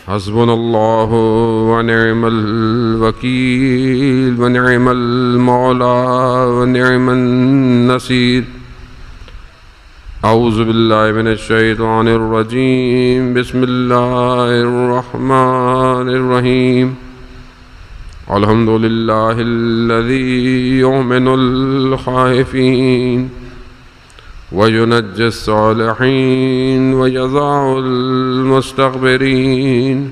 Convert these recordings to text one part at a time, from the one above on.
حسبنا الله ونعم الوكيل ونعم المولى ونعم النصير. أعوذ بالله من الشيطان الرجيم. بسم الله الرحمن الرحيم. الحمد لله الذي يؤمن الخائفين وينجي الصالحين ويضع المستكبرين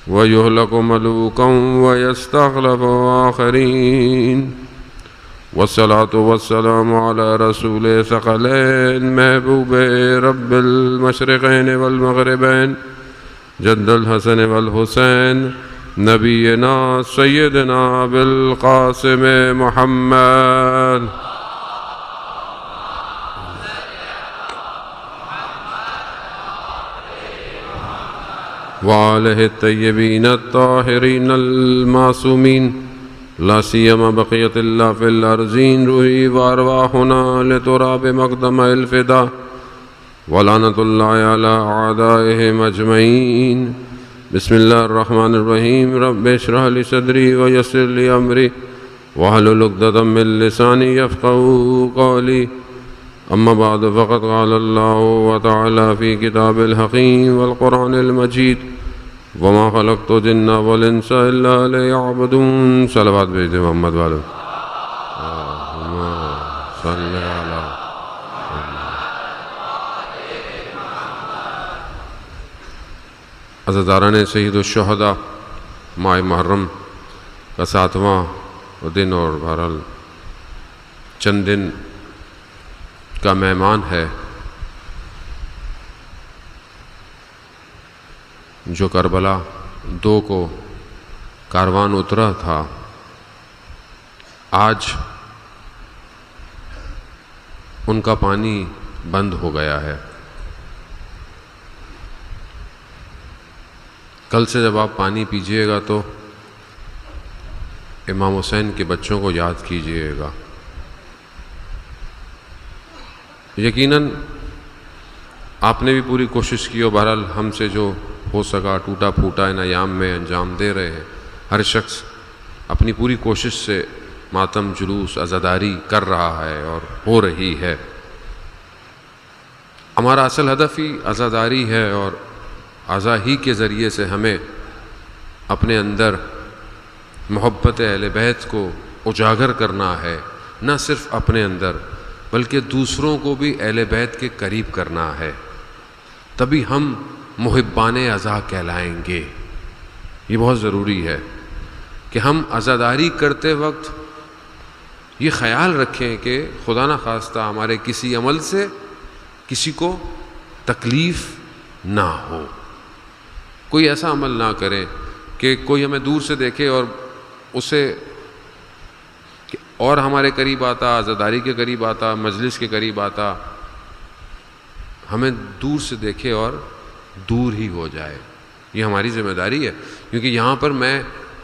ويهلك ملوكا ويستخلف آخرين. والصلاة والسلام على رسول ثقلين محبوب رب المشرقين والمغربين جد الحسن والحسين نبينا سيدنا بالقاسم محمد وآلہ الطیبین الطاہرین المعصومین لا سیما بقیت اللہ فی الارضین روحی وارواحنا لتراب مقدم الفدا ولعنت اللہ علی اعدائہم اجمعین. بسم اللہ الرحمن الرحیم. رب اشرح لی صدری ویسر لی امری واحلل عقدۃ من لسانی یفقہوا قولی. اما بعد فقد قال اللہ تعالی فی کتاب الحکیم والقرآن المجید وما خلقت الجن والانس الا لیعبدون. صلوات بھیج دیں محمد والو. اللہم صل علی عزاداران سید الشہداء، ماہ محرم کا 7واں دن اور بہرحال چند دن کا مہمان ہے جو کربلا 2 کو کاروان اترا تھا. آج ان کا پانی بند ہو گیا ہے. کل سے جب آپ پانی پیجیے گا تو امام حسین کے بچوں کو یاد کیجیے گا. یقیناً آپ نے بھی پوری کوشش کی اور بہرحال ہم سے جو ہو سکا ٹوٹا پھوٹا ان ایام میں انجام دے رہے ہیں. ہر شخص اپنی پوری کوشش سے ماتم، جلوس، عزاداری کر رہا ہے اور ہو رہی ہے. ہمارا اصل ہدف ہی عزاداری ہے اور عزا ہی کے ذریعے سے ہمیں اپنے اندر محبت اہل بیت کو اجاگر کرنا ہے، نہ صرف اپنے اندر بلکہ دوسروں کو بھی اہل بیت کے قریب کرنا ہے. تبھی ہم محبان عزا کہلائیں گے. یہ بہت ضروری ہے کہ ہم عزاداری کرتے وقت یہ خیال رکھیں کہ خدا نخواستہ ہمارے کسی عمل سے کسی کو تکلیف نہ ہو. کوئی ایسا عمل نہ کریں کہ کوئی ہمیں دور سے دیکھے اور اسے اور ہمارے قریب آتا، عزاداری کے قریب آتا، مجلس کے قریب آتا، ہمیں دور سے دیکھے اور دور ہی ہو جائے. یہ ہماری ذمہ داری ہے، کیونکہ یہاں پر میں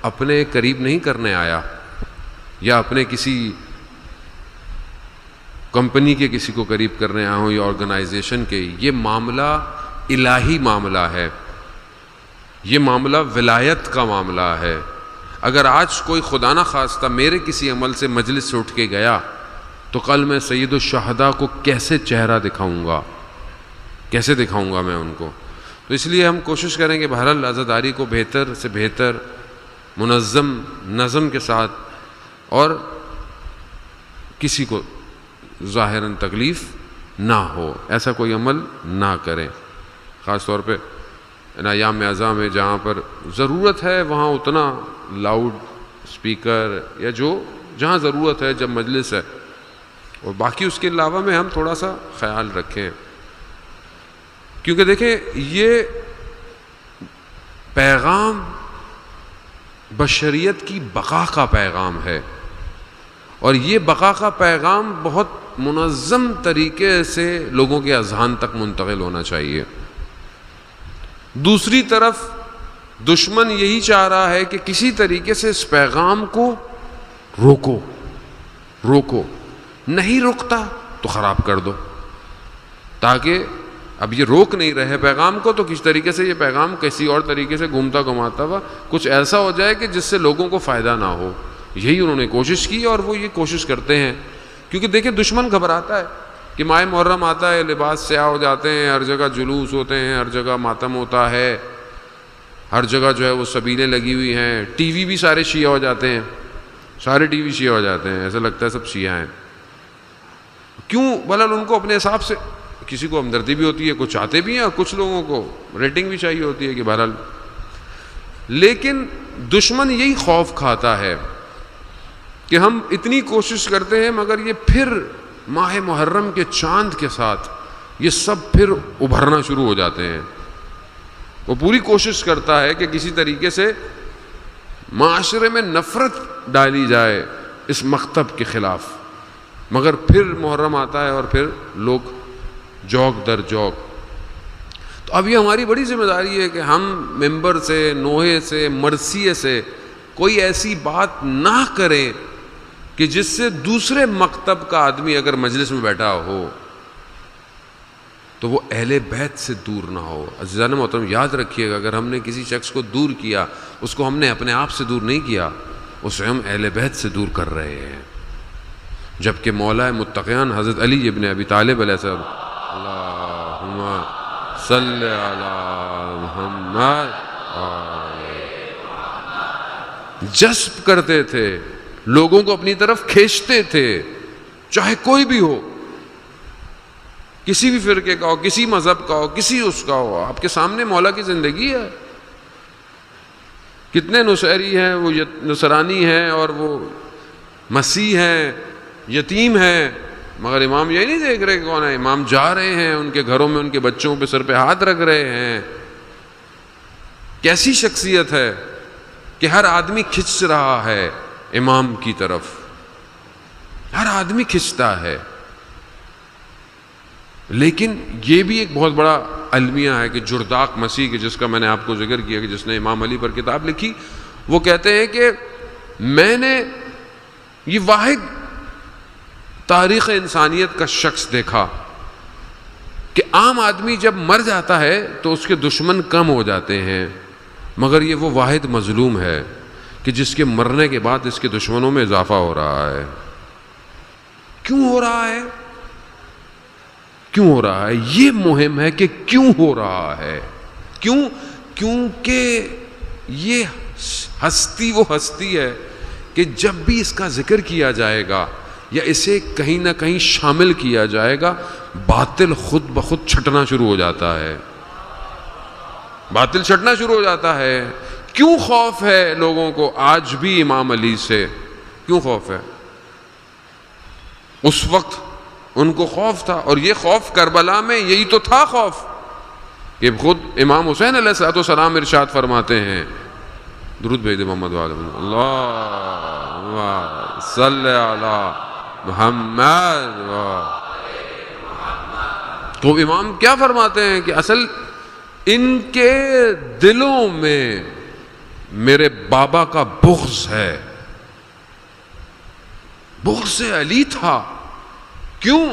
اپنے قریب نہیں کرنے آیا یا اپنے کسی کمپنی کے کسی کو قریب کرنے آیا ہوں یا آرگنائزیشن کے. یہ معاملہ الہی معاملہ ہے، یہ معاملہ ولایت کا معاملہ ہے. اگر آج کوئی خدا نہ خواستہ میرے کسی عمل سے مجلس سے اٹھ کے گیا تو کل میں سید الشہداء کو کیسے چہرہ دکھاؤں گا، کیسے دکھاؤں گا میں ان کو. تو اس لیے ہم کوشش کریں کہ بہرحال عزاداری کو بہتر سے بہتر منظم نظم کے ساتھ اور کسی کو ظاہراً تکلیف نہ ہو ایسا کوئی عمل نہ کریں. خاص طور پہ ان ایام اعزاء میں جہاں پر ضرورت ہے وہاں اتنا لاؤڈ اسپیکر یا جو جہاں ضرورت ہے جب مجلس ہے، اور باقی اس کے علاوہ میں ہم تھوڑا سا خیال رکھیں. کیونکہ دیکھیں یہ پیغام بشریت کی بقا کا پیغام ہے اور یہ بقا کا پیغام بہت منظم طریقے سے لوگوں کے اذہان تک منتقل ہونا چاہیے. دوسری طرف دشمن یہی چاہ رہا ہے کہ کسی طریقے سے اس پیغام کو روکو، نہیں رکتا تو خراب کر دو، تاکہ اب یہ روک نہیں رہے پیغام کو، تو کس طریقے سے یہ پیغام کسی اور طریقے سے گھومتا گھماتا ہوا کچھ ایسا ہو جائے کہ جس سے لوگوں کو فائدہ نہ ہو. یہی انہوں نے کوشش کی اور وہ یہ کوشش کرتے ہیں. کیونکہ دیکھیں دشمن گھبراتا ہے کہ ماہ محرم آتا ہے، لباس سیاہ ہو جاتے ہیں، ہر جگہ جلوس ہوتے ہیں، ہر جگہ ماتم ہوتا ہے، ہر جگہ جو ہے وہ سبیلیں لگی ہوئی ہیں، ٹی وی بھی سارے شیعہ ہو جاتے ہیں، سارے ٹی وی شیعہ ہو جاتے ہیں، ایسا لگتا ہے سب شیعہ ہیں. کیوں؟ بہرحال ان کو اپنے حساب سے کسی کو ہمدردی بھی ہوتی ہے، کچھ چاہتے بھی ہیں، اور کچھ لوگوں کو ریٹنگ بھی چاہیے ہوتی ہے کہ بہرحال. لیکن دشمن یہی خوف کھاتا ہے کہ ہم اتنی کوشش کرتے ہیں مگر یہ پھر ماہ محرم کے چاند کے ساتھ یہ سب پھر ابھرنا شروع ہو جاتے ہیں. وہ پوری کوشش کرتا ہے کہ کسی طریقے سے معاشرے میں نفرت ڈالی جائے اس مکتب کے خلاف، مگر پھر محرم آتا ہے اور پھر لوگ جوک در جوک. تو اب یہ ہماری بڑی ذمہ داری ہے کہ ہم ممبر سے، نوحے سے، مرثیے سے کوئی ایسی بات نہ کریں کہ جس سے دوسرے مکتب کا آدمی اگر مجلس میں بیٹھا ہو تو وہ اہل بیت سے دور نہ ہو. عزیزان محترم یاد رکھیے گا، اگر ہم نے کسی شخص کو دور کیا، اس کو ہم نے اپنے آپ سے دور نہیں کیا، اسے ہم اہل بیت سے دور کر رہے ہیں. جبکہ مولا متقیان حضرت علی ابن ابی طالب علیہ السلام اللہم صلی علی محمد جذب کرتے تھے، لوگوں کو اپنی طرف کھینچتے تھے، چاہے کوئی بھی ہو، کسی بھی فرقے کا ہو، کسی مذہب کا ہو، کسی اس کا ہو. آپ کے سامنے مولا کی زندگی ہے. کتنے نصیری ہیں، وہ نصرانی ہیں اور وہ مسیح ہیں، یتیم ہیں، مگر امام یہ نہیں دیکھ رہے کہ کون ہے. امام جا رہے ہیں ان کے گھروں میں، ان کے بچوں پہ سر پہ ہاتھ رکھ رہے ہیں. کیسی شخصیت ہے کہ ہر آدمی کھنچ رہا ہے امام کی طرف، ہر آدمی کھنچتا ہے. لیکن یہ بھی ایک بہت بڑا المیہ ہے کہ جرداق مسیح کے، جس کا میں نے آپ کو ذکر کیا کہ جس نے امام علی پر کتاب لکھی، وہ کہتے ہیں کہ میں نے یہ واحد تاریخ انسانیت کا شخص دیکھا کہ عام آدمی جب مر جاتا ہے تو اس کے دشمن کم ہو جاتے ہیں، مگر یہ وہ واحد مظلوم ہے کہ جس کے مرنے کے بعد اس کے دشمنوں میں اضافہ ہو رہا ہے. کیوں ہو رہا ہے؟ کیوں ہو رہا ہے؟ یہ مہم ہے کہ کیوں ہو رہا ہے. کیوں؟ کیونکہ یہ ہستی وہ ہستی ہے کہ جب بھی اس کا ذکر کیا جائے گا یا اسے کہیں نہ کہیں شامل کیا جائے گا، باطل خود بخود چھٹنا شروع ہو جاتا ہے. باطل چھٹنا شروع ہو جاتا ہے. کیوں خوف ہے لوگوں کو آج بھی امام علی سے؟ کیوں خوف ہے؟ اس وقت ان کو خوف تھا، اور یہ خوف کربلا میں یہی تو تھا خوف کہ خود امام حسین علیہ السلام ارشاد فرماتے ہیں، درود بھیج دے محمد اللہم صلی علی محمد. تو امام کیا فرماتے ہیں کہ اصل ان کے دلوں میں میرے بابا کا بغض ہے، بغض علی تھا. کیوں؟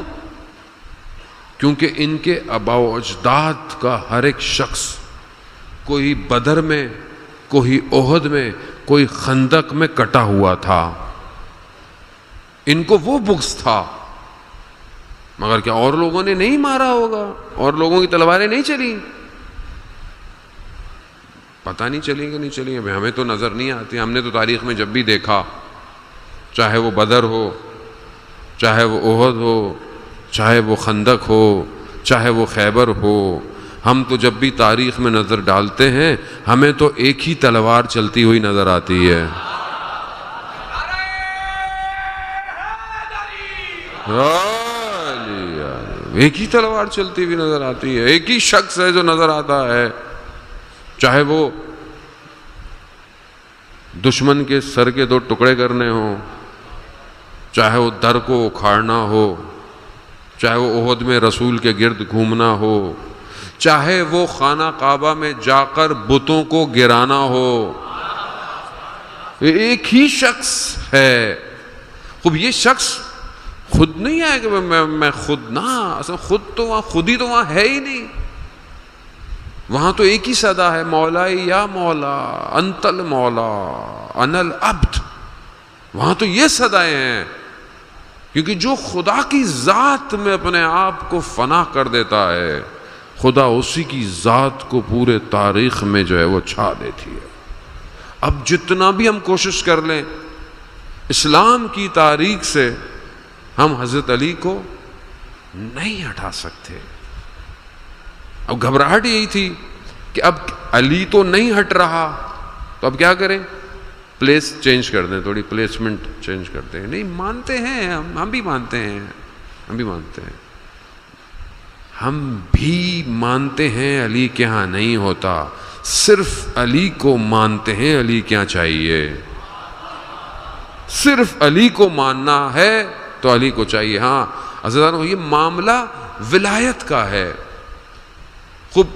کیونکہ ان کے آباء و اجداد کا ہر ایک شخص کوئی بدر میں، کوئی احد میں، کوئی خندق میں کٹا ہوا تھا. ان کو وہ بغض تھا. مگر کیا اور لوگوں نے نہیں مارا ہوگا؟ اور لوگوں کی تلواریں نہیں چلی؟ پتہ نہیں چلی کہ نہیں چلی، ہمیں تو نظر نہیں آتی. ہم نے تو تاریخ میں جب بھی دیکھا، چاہے وہ بدر ہو، چاہے وہ احد ہو، چاہے وہ خندق ہو، چاہے وہ خیبر ہو، ہم تو جب بھی تاریخ میں نظر ڈالتے ہیں ہمیں تو ایک ہی تلوار چلتی ہوئی نظر آتی ہے. ایک ہی تلوار چلتی ہوئی نظر آتی ہے، ایک ہی شخص ہے جو نظر آتا ہے. چاہے وہ دشمن کے سر کے 2 ٹکڑے کرنے ہوں، چاہے وہ در کو اکھاڑنا ہو، چاہے وہ احد میں رسول کے گرد گھومنا ہو، چاہے وہ خانہ کعبہ میں جا کر بتوں کو گرانا ہو. ایک ہی شخص ہے. خوب یہ شخص خود نہیں ہے کہ میں خود، نہ اصل خود تو وہاں، خود ہی تو وہاں ہے ہی نہیں. وہاں تو ایک ہی صدا ہے، مولا یا مولا انت المولا انا العبد. وہاں تو یہ صدائیں ہیں، کیونکہ جو خدا کی ذات میں اپنے آپ کو فنا کر دیتا ہے، خدا اسی کی ذات کو پورے تاریخ میں جو ہے وہ چھا دیتی ہے. اب جتنا بھی ہم کوشش کر لیں اسلام کی تاریخ سے ہم حضرت علی کو نہیں ہٹا سکتے. اب گھبراہٹ یہی تھی کہ اب علی تو نہیں ہٹ رہا تو اب کیا کریں، پلیس چینج کر دیں، تھوڑی پلیسمنٹ چینج کرتے ہیں. نہیں مانتے ہیں، ہم بھی مانتے ہیں، ہم بھی مانتے ہیں، ہم بھی مانتے ہیں علی کے ہاں نہیں ہوتا، صرف علی کو مانتے ہیں. علی کیا چاہیے، صرف علی کو ماننا ہے تو علی کو چاہیے. ہاں حضرت یہ معاملہ ولایت کا ہے. خوب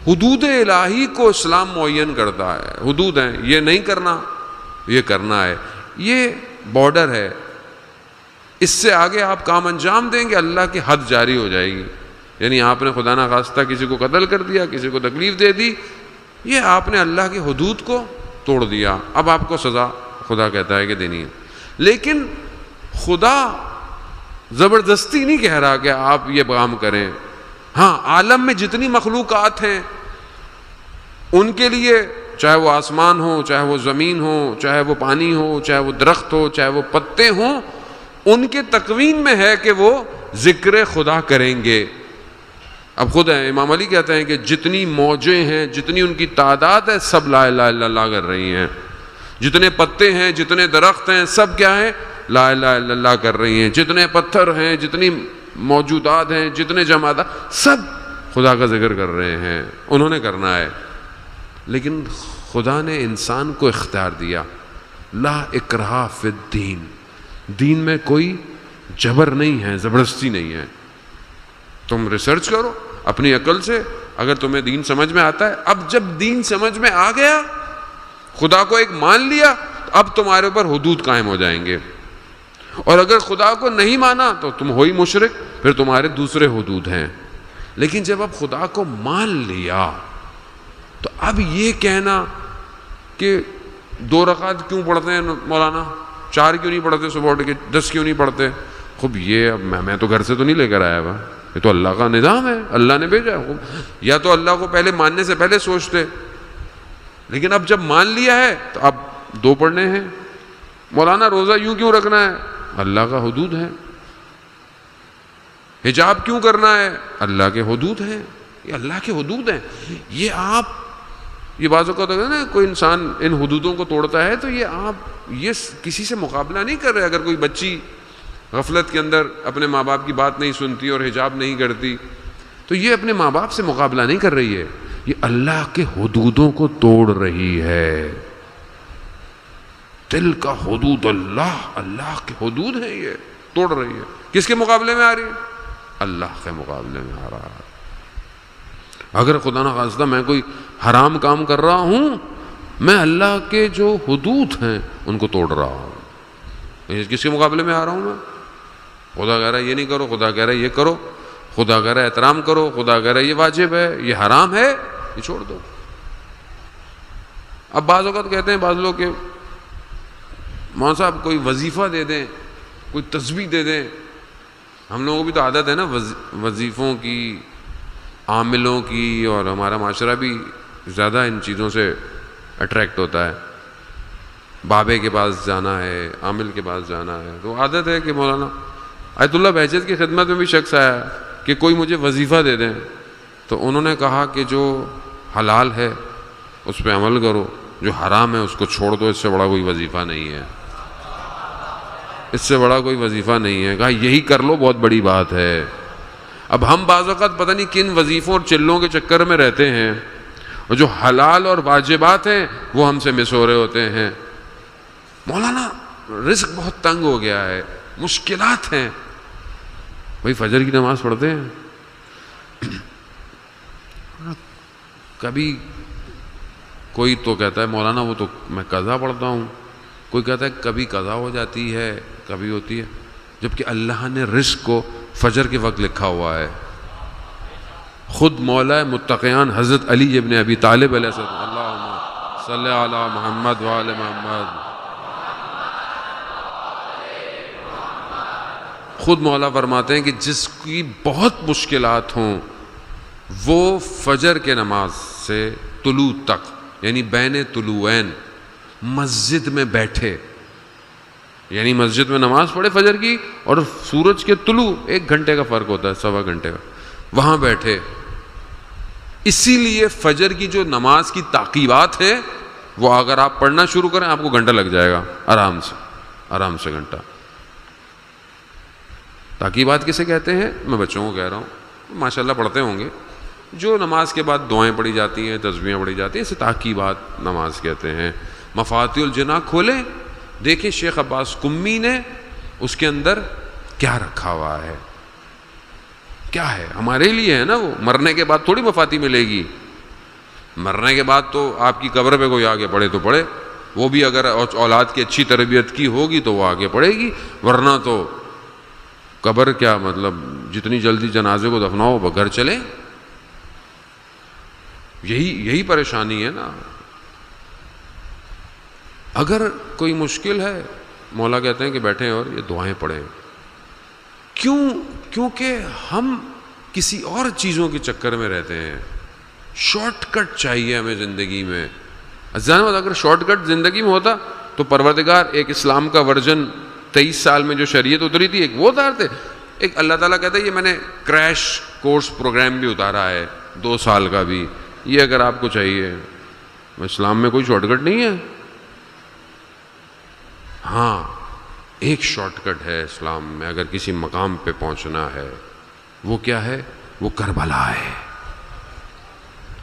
حدود الہی کو اسلام معین کرتا ہے، حدود ہیں، یہ نہیں کرنا، یہ کرنا ہے، یہ بارڈر ہے، اس سے آگے آپ کام انجام دیں گے اللہ کی حد جاری ہو جائے گی. یعنی آپ نے خدا نخواستہ کسی کو قتل کر دیا، کسی کو تکلیف دے دی، یہ آپ نے اللہ کی حدود کو توڑ دیا، اب آپ کو سزا خدا کہتا ہے کہ دینی ہے. لیکن خدا زبردستی نہیں کہہ رہا کہ آپ یہ کام کریں. ہاں عالم میں جتنی مخلوقات ہیں ان کے لیے، چاہے وہ آسمان ہو، چاہے وہ زمین ہو، چاہے وہ پانی ہو، چاہے وہ درخت ہو، چاہے وہ پتے ہوں، ان کے تکوین میں ہے کہ وہ ذکر خدا کریں گے. اب خود امام علی کہتے ہیں کہ جتنی موجیں ہیں، جتنی ان کی تعداد ہے، سب لا الہ الا اللہ کر رہی ہیں. جتنے پتے ہیں، جتنے درخت ہیں، سب کیا ہیں، لا الہ الا اللہ کر رہی ہیں. جتنے پتھر ہیں، جتنی موجودات ہیں، جتنے جماعت، سب خدا کا ذکر کر رہے ہیں، انہوں نے کرنا ہے. لیکن خدا نے انسان کو اختیار دیا، لا اکراہ فی الدین، دین میں کوئی جبر نہیں ہے، زبردستی نہیں ہے. تم ریسرچ کرو اپنی عقل سے، اگر تمہیں دین سمجھ میں آتا ہے. اب جب دین سمجھ میں آ گیا، خدا کو ایک مان لیا، تو اب تمہارے اوپر حدود قائم ہو جائیں گے. اور اگر خدا کو نہیں مانا تو تم ہو ہی مشرک، پھر تمہارے دوسرے حدود ہیں. لیکن جب اب خدا کو مان لیا تو اب یہ کہنا کہ 2 رکعت کیوں پڑھتے ہیں مولانا، 4 کیوں نہیں پڑھتے، صبح اٹھ کے 10 کیوں نہیں پڑھتے، خوب یہ اب میں تو گھر سے تو نہیں لے کر آیا ہوا، یہ تو اللہ کا نظام ہے، اللہ نے بھیجا ہے. یا تو اللہ کو پہلے ماننے سے پہلے سوچتے، لیکن اب جب مان لیا ہے تو اب 2 پڑھنے ہیں. مولانا روزہ یوں کیوں رکھنا ہے، اللہ کا حدود ہے. حجاب کیوں کرنا ہے، اللہ کے حدود ہیں، یہ اللہ کے حدود ہیں. یہ آپ یہ بعض اوقات ہوتا ہے نا، کوئی انسان ان حدودوں کو توڑتا ہے تو یہ کسی سے مقابلہ نہیں کر رہے. اگر کوئی بچی غفلت کے اندر اپنے ماں باپ کی بات نہیں سنتی اور حجاب نہیں کرتی تو یہ اپنے ماں باپ سے مقابلہ نہیں کر رہی ہے، یہ اللہ کے حدودوں کو توڑ رہی ہے. دل کا حدود اللہ، اللہ کے حدود ہیں، یہ توڑ رہی ہے. کس کے مقابلے میں آ رہی ہے، اللہ کے مقابلے میں آ رہا ہے. اگر خدا نخواستہ میں کوئی حرام کام کر رہا ہوں، میں اللہ کے جو حدود ہیں ان کو توڑ رہا ہوں. کس کے مقابلے میں آ رہا ہوں میں، خدا کہہ رہا ہے یہ نہیں کرو، خدا کہہ رہا ہے یہ کرو، خدا کہہ رہا ہے احترام کرو، خدا کہہ رہا ہے یہ واجب ہے، یہ حرام ہے، یہ چھوڑ دو. اب بعض اوقات کہتے ہیں بعض لوگ کہ مولانا صاحب کوئی وظیفہ دے دیں، کوئی تسبیح دے دیں. ہم لوگوں کو بھی تو عادت ہے نا وظیفوں کی، عاملوں کی، اور ہمارا معاشرہ بھی زیادہ ان چیزوں سے اٹریکٹ ہوتا ہے. بابے کے پاس جانا ہے، عامل کے پاس جانا ہے، تو عادت ہے کہ مولانا آیت اللہ بہجت کی خدمت میں بھی شخص آیا کہ کوئی مجھے وظیفہ دے دیں. تو انہوں نے کہا کہ جو حلال ہے اس پہ عمل کرو، جو حرام ہے اس کو چھوڑ دو، اس سے بڑا کوئی وظیفہ نہیں ہے، اس سے بڑا کوئی وظیفہ نہیں ہے. کہا یہی کر لو، بہت بڑی بات ہے. اب ہم بعض اوقات پتہ نہیں کن وظیفوں اور چلوں کے چکر میں رہتے ہیں، اور جو حلال اور واجبات ہیں وہ ہم سے مس ہو رہے ہوتے ہیں. مولانا رزق بہت تنگ ہو گیا ہے، مشکلات ہیں. بھائی فجر کی نماز پڑھتے ہیں، کبھی کوئی تو کہتا ہے مولانا وہ تو میں قضا پڑھتا ہوں، کوئی کہتا ہے کبھی قضا ہو جاتی ہے، کبھی ہوتی ہے، جبکہ اللہ نے رزق کو فجر کے وقت لکھا ہوا ہے. خود مولا متقیان حضرت علی ابن ابی طالب علیہ السلام، اللہم صلی علی محمد وآل محمد، خود مولا فرماتے ہیں کہ جس کی بہت مشکلات ہوں وہ فجر کے نماز سے طلوع تک، یعنی بین طلوعین، مسجد میں بیٹھے، یعنی مسجد میں نماز پڑھے فجر کی، اور سورج کے طلوع 1 گھنٹے کا فرق ہوتا ہے، 1.25 گھنٹے کا، وہاں بیٹھے. اسی لیے فجر کی جو نماز کی تعقیبات ہیں وہ اگر آپ پڑھنا شروع کریں آپ کو گھنٹہ لگ جائے گا، آرام سے گھنٹہ. تعقیبات کسے کہتے ہیں؟ میں بچوں کو کہہ رہا ہوں، ماشاءاللہ پڑھتے ہوں گے، جو نماز کے بعد دعائیں پڑھی جاتی ہیں، تسبیحیں پڑھی جاتی ہیں، اسے تعقیبات نماز کہتے ہیں. مفاتیح الجناح کھولیں، دیکھیں شیخ عباس قمی نے اس کے اندر کیا رکھا ہوا ہے، کیا ہے ہمارے لیے ہے نا. وہ مرنے کے بعد تھوڑی مفاتیح ملے گی، مرنے کے بعد تو آپ کی قبر پہ کوئی آگے پڑھے تو پڑھے، وہ بھی اگر اولاد کی اچھی تربیت کی ہوگی تو وہ آگے پڑھے گی، ورنہ تو قبر کیا مطلب، جتنی جلدی جنازے کو دفناؤ وہ گھر چلے. یہی پریشانی ہے نا. اگر کوئی مشکل ہے مولا کہتے ہیں کہ بیٹھیں اور یہ دعائیں پڑھیں. کیونکہ ہم کسی اور چیزوں کے چکر میں رہتے ہیں. شارٹ کٹ چاہیے ہمیں زندگی میں. اگر شارٹ کٹ زندگی میں ہوتا تو پروردگار ایک اسلام کا ورژن 23 سال میں جو شریعت اتری تھی ایک وہ اتارتے. ایک اللہ تعالیٰ کہتا ہے یہ میں نے کریش کورس پروگرام بھی اتارا ہے 2 سال کا بھی، یہ اگر آپ کو چاہیے. اسلام میں کوئی شارٹ کٹ نہیں ہے. ہاں ایک شارٹ کٹ ہے اسلام میں، اگر کسی مقام پہ پہنچنا ہے. وہ کیا ہے؟ وہ کربلا ہے.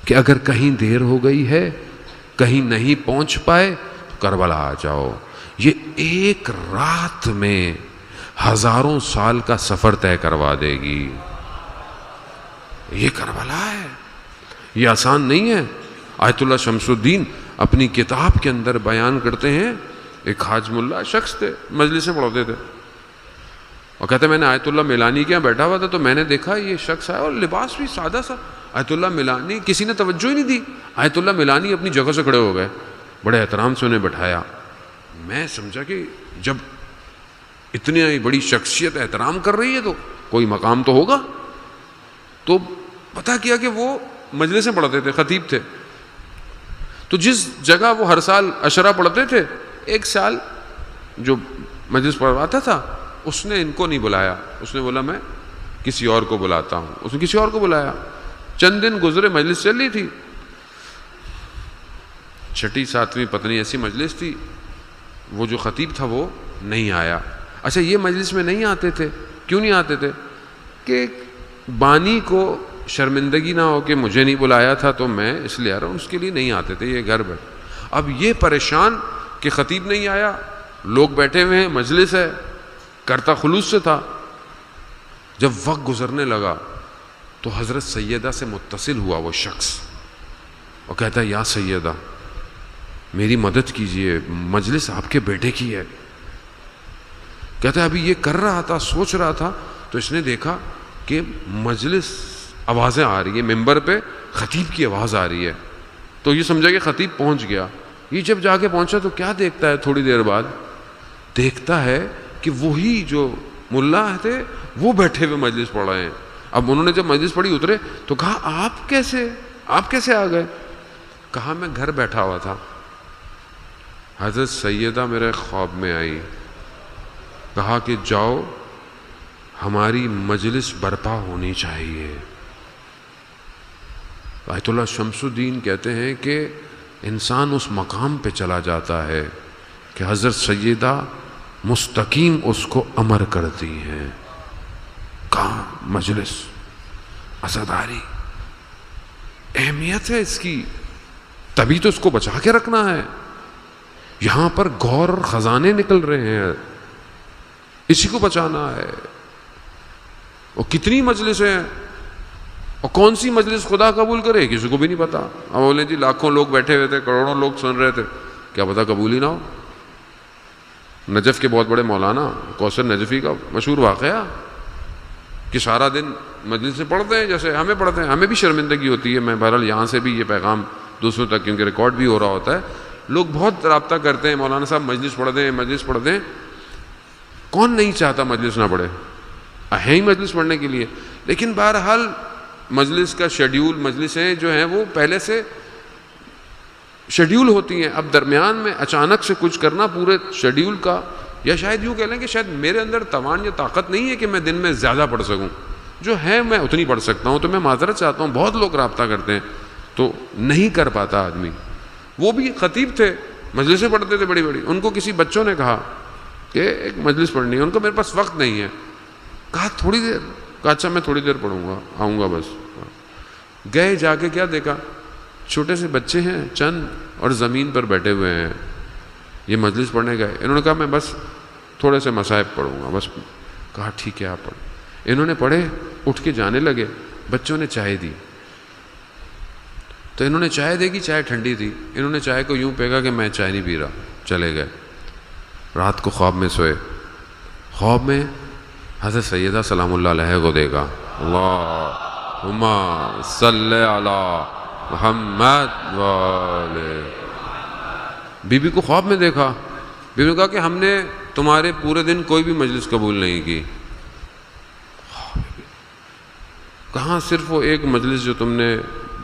کہ اگر کہیں دیر ہو گئی ہے، کہیں نہیں پہنچ پائے، کربلا آ جاؤ. یہ ایک رات میں ہزاروں سال کا سفر طے کروا دے گی. یہ کربلا ہے، یہ آسان نہیں ہے. آیت اللہ شمس الدین اپنی کتاب کے اندر بیان کرتے ہیں، ایک حاج ملا شخص تھے، مجلسیں پڑھاتے تھے، اور کہتے میں نے آیت اللہ میلانی کے یہاں بیٹھا ہوا تھا تو میں نے دیکھا یہ شخص آیا اور لباس بھی سادہ سا. آیت اللہ میلانی کسی نے توجہ ہی نہیں دی. آیت اللہ میلانی اپنی جگہ سے کھڑے ہو گئے، بڑے احترام سے انہیں بٹھایا. میں سمجھا کہ جب اتنی بڑی شخصیت احترام کر رہی ہے تو کوئی مقام تو ہوگا. تو پتہ کیا کہ وہ مجلسیں پڑھاتے تھے، خطیب تھے. تو جس جگہ وہ ہر سال عشرہ پڑھتے تھے، ایک سال جو مجلس پڑھواتا تھا اس نے ان کو نہیں بلایا. اس نے بولا میں کسی اور کو بلاتا ہوں. اس نے کسی اور کو بلایا. چند دن گزرے، مجلس چل رہی تھی، 6 7ویں پتنی ایسی مجلس تھی. وہ جو خطیب تھا وہ نہیں آیا. اچھا یہ مجلس میں نہیں آتے تھے، کیوں نہیں آتے تھے؟ کہ بانی کو شرمندگی نہ ہو کہ مجھے نہیں بلایا تھا تو میں اس لیے آ رہا ہوں، اس کے لیے نہیں آتے تھے. یہ گھر بیٹھے. اب یہ پریشان کہ خطیب نہیں آیا، لوگ بیٹھے ہوئے ہیں، مجلس ہے، کرتا خلوص سے تھا. جب وقت گزرنے لگا تو حضرت سیدہ سے متصل ہوا وہ شخص اور کہتا ہے یا سیدہ میری مدد کیجئے، مجلس آپ کے بیٹے کی ہے. کہتا ہے ابھی یہ کر رہا تھا، سوچ رہا تھا، تو اس نے دیکھا کہ مجلس آوازیں آ رہی ہیں، ممبر پہ خطیب کی آواز آ رہی ہے. تو یہ سمجھا کہ خطیب پہنچ گیا. یہ جب جا کے پہنچا تو کیا دیکھتا ہے؟ تھوڑی دیر بعد دیکھتا ہے کہ وہی جو ملا تھے وہ بیٹھے ہوئے مجلس پڑھ رہے ہیں. اب انہوں نے جب مجلس پڑھی اترے تو کہا آپ کیسے آ گئے؟ کہا میں گھر بیٹھا ہوا تھا، حضرت سیدہ میرے خواب میں آئی، کہا کہ جاؤ ہماری مجلس برپا ہونی چاہیے. آیت اللہ شمس الدین کہتے ہیں کہ انسان اس مقام پہ چلا جاتا ہے کہ حضرت سیدہ مستقیم اس کو امر کرتی ہیں. کہاں؟ مجلس، عزاداری. اہمیت ہے اس کی، تبھی تو اس کو بچا کے رکھنا ہے. یہاں پر گور اور خزانے نکل رہے ہیں، اسی کو بچانا ہے. اور کتنی مجلسیں ہیں، اور کون سی مجلس خدا قبول کرے کسی کو بھی نہیں پتا. اب بولیں جی لاکھوں لوگ بیٹھے ہوئے تھے، کروڑوں لوگ سن رہے تھے، کیا پتا قبول ہی نہ ہو. نجف کے بہت بڑے مولانا کوثر نجفی کا مشہور واقعہ، کہ سارا دن مجلس سے پڑھتے ہیں جیسے ہمیں پڑھتے ہیں. ہمیں بھی شرمندگی ہوتی ہے. میں بہرحال یہاں سے بھی یہ پیغام دوسروں تک کیونکہ ریکارڈ بھی ہو رہا ہوتا ہے. لوگ بہت رابطہ کرتے ہیں مولانا صاحب مجلس پڑھتے ہیں مجلس پڑھتے ہیں. کون نہیں چاہتا مجلس نہ پڑھے, ہے ہی مجلس پڑھنے کے لیے. لیکن بہرحال مجلس کا شیڈیول, مجلسیں جو ہیں وہ پہلے سے شیڈیول ہوتی ہیں. اب درمیان میں اچانک سے کچھ کرنا پورے شیڈیول کا, یا شاید یوں کہہ لیں کہ شاید میرے اندر توان یا طاقت نہیں ہے کہ میں دن میں زیادہ پڑھ سکوں. جو ہے میں اتنی پڑھ سکتا ہوں. تو میں معذرت چاہتا ہوں, بہت لوگ رابطہ کرتے ہیں تو نہیں کر پاتا آدمی. وہ بھی خطیب تھے, مجلسیں پڑھتے تھے بڑی بڑی. ان کو کسی بچوں نے کہا کہ ایک مجلس پڑھنی ہے. ان کو میرے پاس وقت نہیں ہے. کہا تھوڑی دیر. کہا اچھا میں تھوڑی دیر پڑھوں گا, آؤں گا بس. گئے, جا کے کیا دیکھا, چھوٹے سے بچے ہیں چند اور زمین پر بیٹھے ہوئے ہیں. یہ مجلس پڑھنے گئے. انہوں نے کہا میں بس تھوڑے سے مصائب پڑھوں گا بس. کہا ٹھیک ہے آپ پڑھ. انہوں نے پڑھے, اٹھ کے جانے لگے. بچوں نے چائے دی تو انہوں نے چائے دے گی, چائے ٹھنڈی تھی. انہوں نے چائے کو یوں پھینکا کہ میں چائے نہیں پی رہا. چلے گئے. رات کو خواب میں سوئے. خواب میں حضرت سیدہ سلام اللہ علیہ کو دیکھا. اللہم صلی علی محمد وآلہ. بی بی کو خواب میں دیکھا. بی بی نے کہا کہ ہم نے تمہارے پورے دن کوئی بھی مجلس قبول نہیں کی. کہاں, صرف وہ ایک مجلس جو تم نے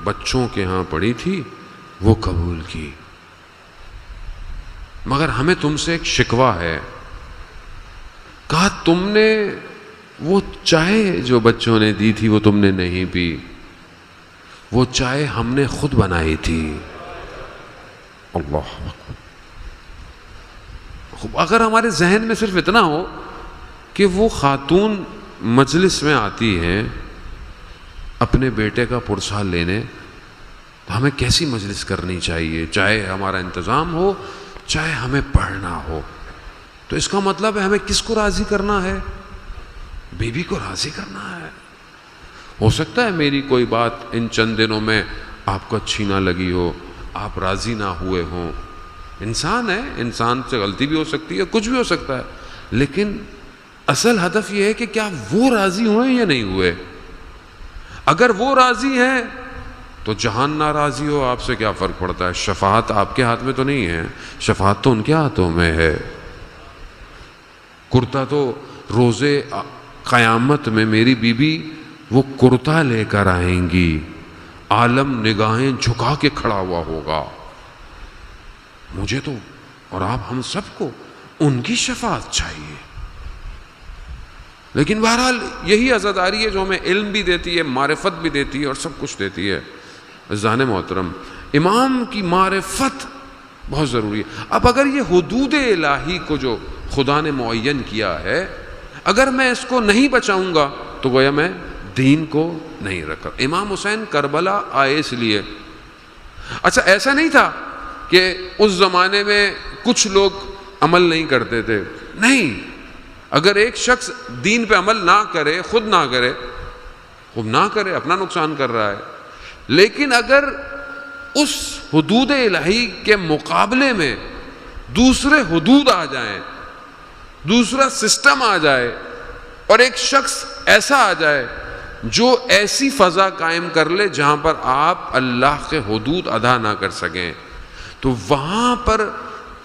بچوں کے ہاں پڑھی تھی وہ قبول کی. مگر ہمیں تم سے ایک شکوہ ہے. کہا تم نے وہ چائے جو بچوں نے دی تھی وہ تم نے نہیں پی. وہ چائے ہم نے خود بنائی تھی. اللہ اگر ہمارے ذہن میں صرف اتنا ہو کہ وہ خاتون مجلس میں آتی ہیں اپنے بیٹے کا پرسہ لینے, تو ہمیں کیسی مجلس کرنی چاہیے, چاہے ہمارا انتظام ہو چاہے ہمیں پڑھنا ہو. تو اس کا مطلب ہے ہمیں کس کو راضی کرنا ہے, بیوی کو راضی کرنا ہے. ہو سکتا ہے میری کوئی بات ان چند دنوں میں آپ کو اچھی نہ لگی ہو, آپ راضی نہ ہوئے ہوں. انسان ہے, انسان سے غلطی بھی ہو سکتی ہے, کچھ بھی ہو سکتا ہے. لیکن اصل ہدف یہ ہے کہ کیا وہ راضی ہوئے یا نہیں ہوئے. اگر وہ راضی ہیں تو جہان ناراضی ہو آپ سے کیا فرق پڑتا ہے. شفاعت آپ کے ہاتھ میں تو نہیں ہے, شفاعت تو ان کے ہاتھوں میں ہے. کرتا تو روزے قیامت میں میری بیوی وہ کرتا لے کر آئیں گی, عالم نگاہیں جھکا کے کھڑا ہوا ہوگا. مجھے تو اور آپ ہم سب کو ان کی شفاعت چاہیے. لیکن بہرحال یہی عزاداری ہے جو ہمیں علم بھی دیتی ہے, معرفت بھی دیتی ہے اور سب کچھ دیتی ہے. عزیزان محترم, امام کی معرفت بہت ضروری ہے. اب اگر یہ حدود الہی کو جو خدا نے معین کیا ہے اگر میں اس کو نہیں بچاؤں گا تو گویا میں دین کو نہیں رکھا. امام حسین کربلا آئے اس لیے. اچھا ایسا نہیں تھا کہ اس زمانے میں کچھ لوگ عمل نہیں کرتے تھے, نہیں. اگر ایک شخص دین پہ عمل نہ کرے, خود نہ کرے, خود نہ کرے, اپنا نقصان کر رہا ہے. لیکن اگر اس حدود الہی کے مقابلے میں دوسرے حدود آ جائیں, دوسرا سسٹم آ جائے اور ایک شخص ایسا آ جائے جو ایسی فضا قائم کر لے جہاں پر آپ اللہ کے حدود ادا نہ کر سکیں, تو وہاں پر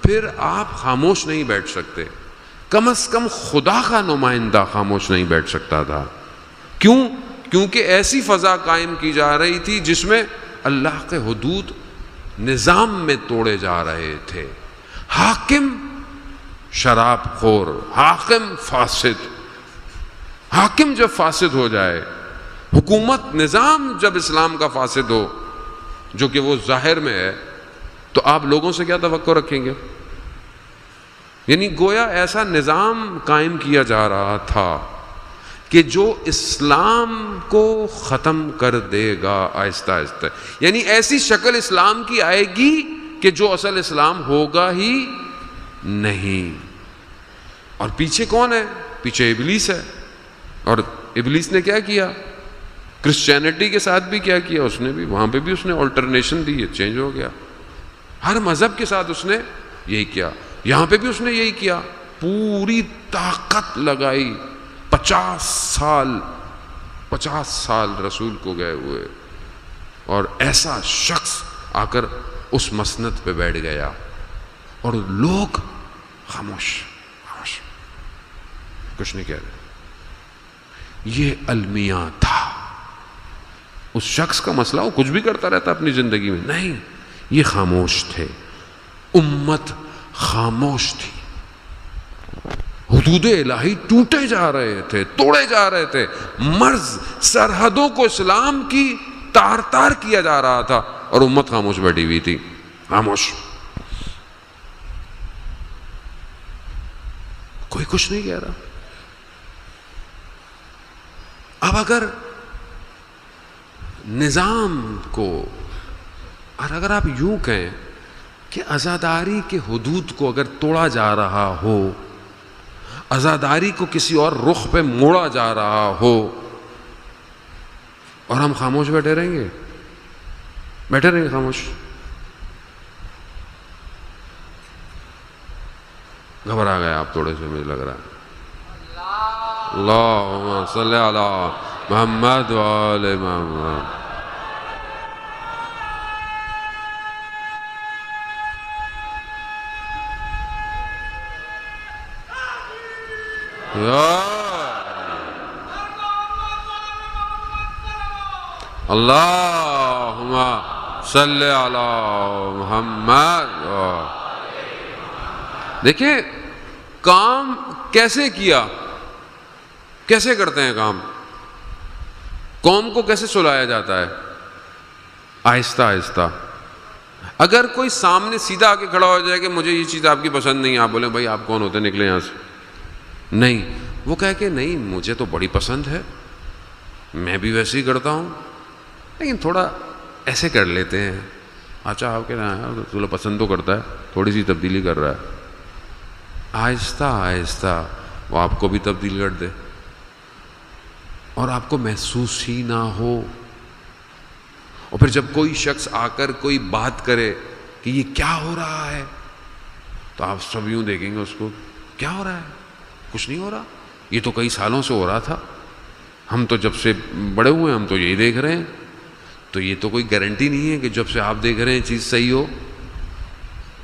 پھر آپ خاموش نہیں بیٹھ سکتے. کم از کم خدا کا نمائندہ خاموش نہیں بیٹھ سکتا تھا. کیوں؟ کیونکہ ایسی فضا قائم کی جا رہی تھی جس میں اللہ کے حدود نظام میں توڑے جا رہے تھے. حاکم شراب خور, حاکم فاسد. حاکم جب فاسد ہو جائے, حکومت نظام جب اسلام کا فاسد ہو, جو کہ وہ ظاہر میں ہے, تو آپ لوگوں سے کیا توقع رکھیں گے؟ یعنی گویا ایسا نظام قائم کیا جا رہا تھا کہ جو اسلام کو ختم کر دے گا آہستہ آہستہ. یعنی ایسی شکل اسلام کی آئے گی کہ جو اصل اسلام ہوگا ہی نہیں. اور پیچھے کون ہے؟ پیچھے ابلیس ہے. اور ابلیس نے کیا کیا؟ کرسچینٹی کے ساتھ بھی کیا کیا اس نے بھی, وہاں پہ بھی اس نے آلٹرنیشن دی, چینج ہو گیا. ہر مذہب کے ساتھ اس نے یہی کیا, یہاں پہ بھی اس نے یہی کیا. پوری طاقت لگائی, 50 سال 50 سال رسول کو گئے ہوئے، اور ایسا شخص آ کر اس مسند پہ بیٹھ گیا اور لوگ خاموش خاموش، کچھ نہیں کہہ رہے. یہ المیاں تھا. اس شخص کا مسئلہ وہ کچھ بھی کرتا رہتا اپنی زندگی میں، نہیں، یہ خاموش تھے. امت خاموش تھی. حدود الہی ٹوٹے جا رہے تھے، توڑے جا رہے تھے. مرز سرحدوں کو اسلام کی تار تار کیا جا رہا تھا اور امت خاموش بیٹھی ہوئی تھی. خاموش، کوئی کچھ نہیں کہہ رہا. اب اگر نظام کو، اور اگر آپ یوں کہیں کہ عزاداری کے حدود کو اگر توڑا جا رہا ہو، عزاداری کو کسی اور رخ پہ موڑا جا رہا ہو، اور ہم خاموش بیٹھے رہیں گے، بیٹھے رہیں گے خاموش. گھبرا گئے آپ تھوڑے سے، مجھے لگ رہا ہے. اللہم صلی علی محمد وآل محمد. اللہم صلی علی محمد. دیکھیں کام کیسے کیا، کیسے کرتے ہیں کام، قوم کو کیسے سلایا جاتا ہے، آہستہ آہستہ. اگر کوئی سامنے سیدھا آ کے کھڑا ہو جائے کہ مجھے یہ چیز آپ کی پسند نہیں، آپ بولیں بھائی آپ کون ہوتے، نکلے یہاں سے. نہیں، وہ کہے کہ نہیں مجھے تو بڑی پسند ہے، میں بھی ویسے ہی کرتا ہوں، لیکن تھوڑا ایسے کر لیتے ہیں. اچھا آپ کہہ رہے ہیں تھوڑا پسند تو کرتا ہے، تھوڑی سی تبدیلی کر رہا ہے. آہستہ آہستہ وہ آپ کو بھی تبدیل کر دے اور آپ کو محسوس ہی نہ ہو. اور پھر جب کوئی شخص آ کر کوئی بات کرے کہ یہ کیا ہو رہا ہے، تو آپ سب یوں دیکھیں گے اس کو، کیا ہو رہا ہے، کچھ نہیں ہو رہا، یہ تو کئی سالوں سے ہو رہا تھا، ہم تو جب سے بڑے ہوئے ہم تو یہی دیکھ رہے ہیں. تو یہ تو کوئی گارنٹی نہیں ہے کہ جب سے آپ دیکھ رہے ہیں چیز صحیح ہو،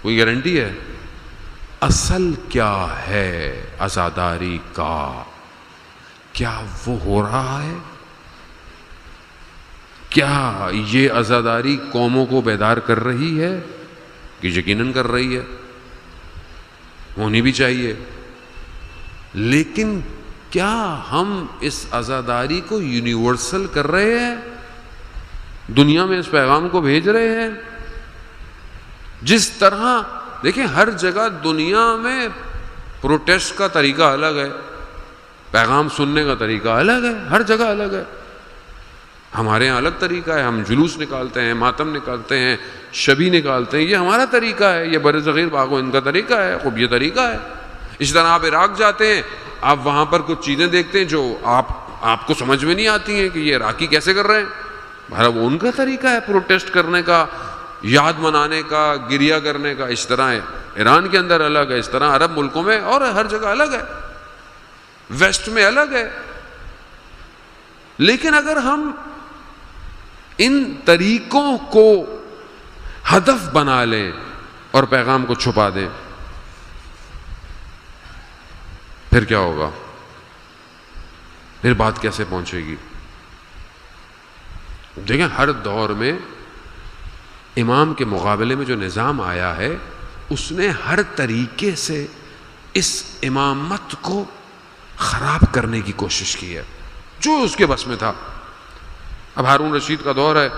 کوئی گارنٹی ہے. اصل کیا ہے عزاداری کا، کیا وہ ہو رہا ہے؟ کیا یہ عزاداری قوموں کو بیدار کر رہی ہے؟ کہ یقیناً کر رہی ہے، ہونی بھی چاہیے. لیکن کیا ہم اس عزاداری کو یونیورسل کر رہے ہیں، دنیا میں اس پیغام کو بھیج رہے ہیں؟ جس طرح دیکھیں ہر جگہ دنیا میں پروٹیسٹ کا طریقہ الگ ہے، پیغام سننے کا طریقہ الگ ہے، ہر جگہ الگ ہے. ہمارے یہاں الگ طریقہ ہے، ہم جلوس نکالتے ہیں، ماتم نکالتے ہیں، شبی نکالتے ہیں، یہ ہمارا طریقہ ہے. یہ برصغیر باغ و ان کا طریقہ ہے، خوب یہ طریقہ ہے. اس طرح آپ عراق جاتے ہیں، آپ وہاں پر کچھ چیزیں دیکھتے ہیں جو آپ کو سمجھ میں نہیں آتی ہیں کہ یہ عراقی کیسے کر رہے ہیں. بھارا وہ ان کا طریقہ ہے پروٹیسٹ کرنے کا، یاد منانے کا، گریہ کرنے کا. اس طرح ایران کے اندر الگ ہے، اس طرح عرب ملکوں میں اور ہر جگہ الگ ہے، ویسٹ میں الگ ہے. لیکن اگر ہم ان طریقوں کو ہدف بنا لیں اور پیغام کو چھپا دیں، پھر کیا ہوگا؟ پھر بات کیسے پہنچے گی؟ دیکھیں ہر دور میں امام کے مقابلے میں جو نظام آیا ہے، اس نے ہر طریقے سے اس امامت کو خراب کرنے کی کوشش کی ہے، جو اس کے بس میں تھا. اب ہارون رشید کا دور ہے،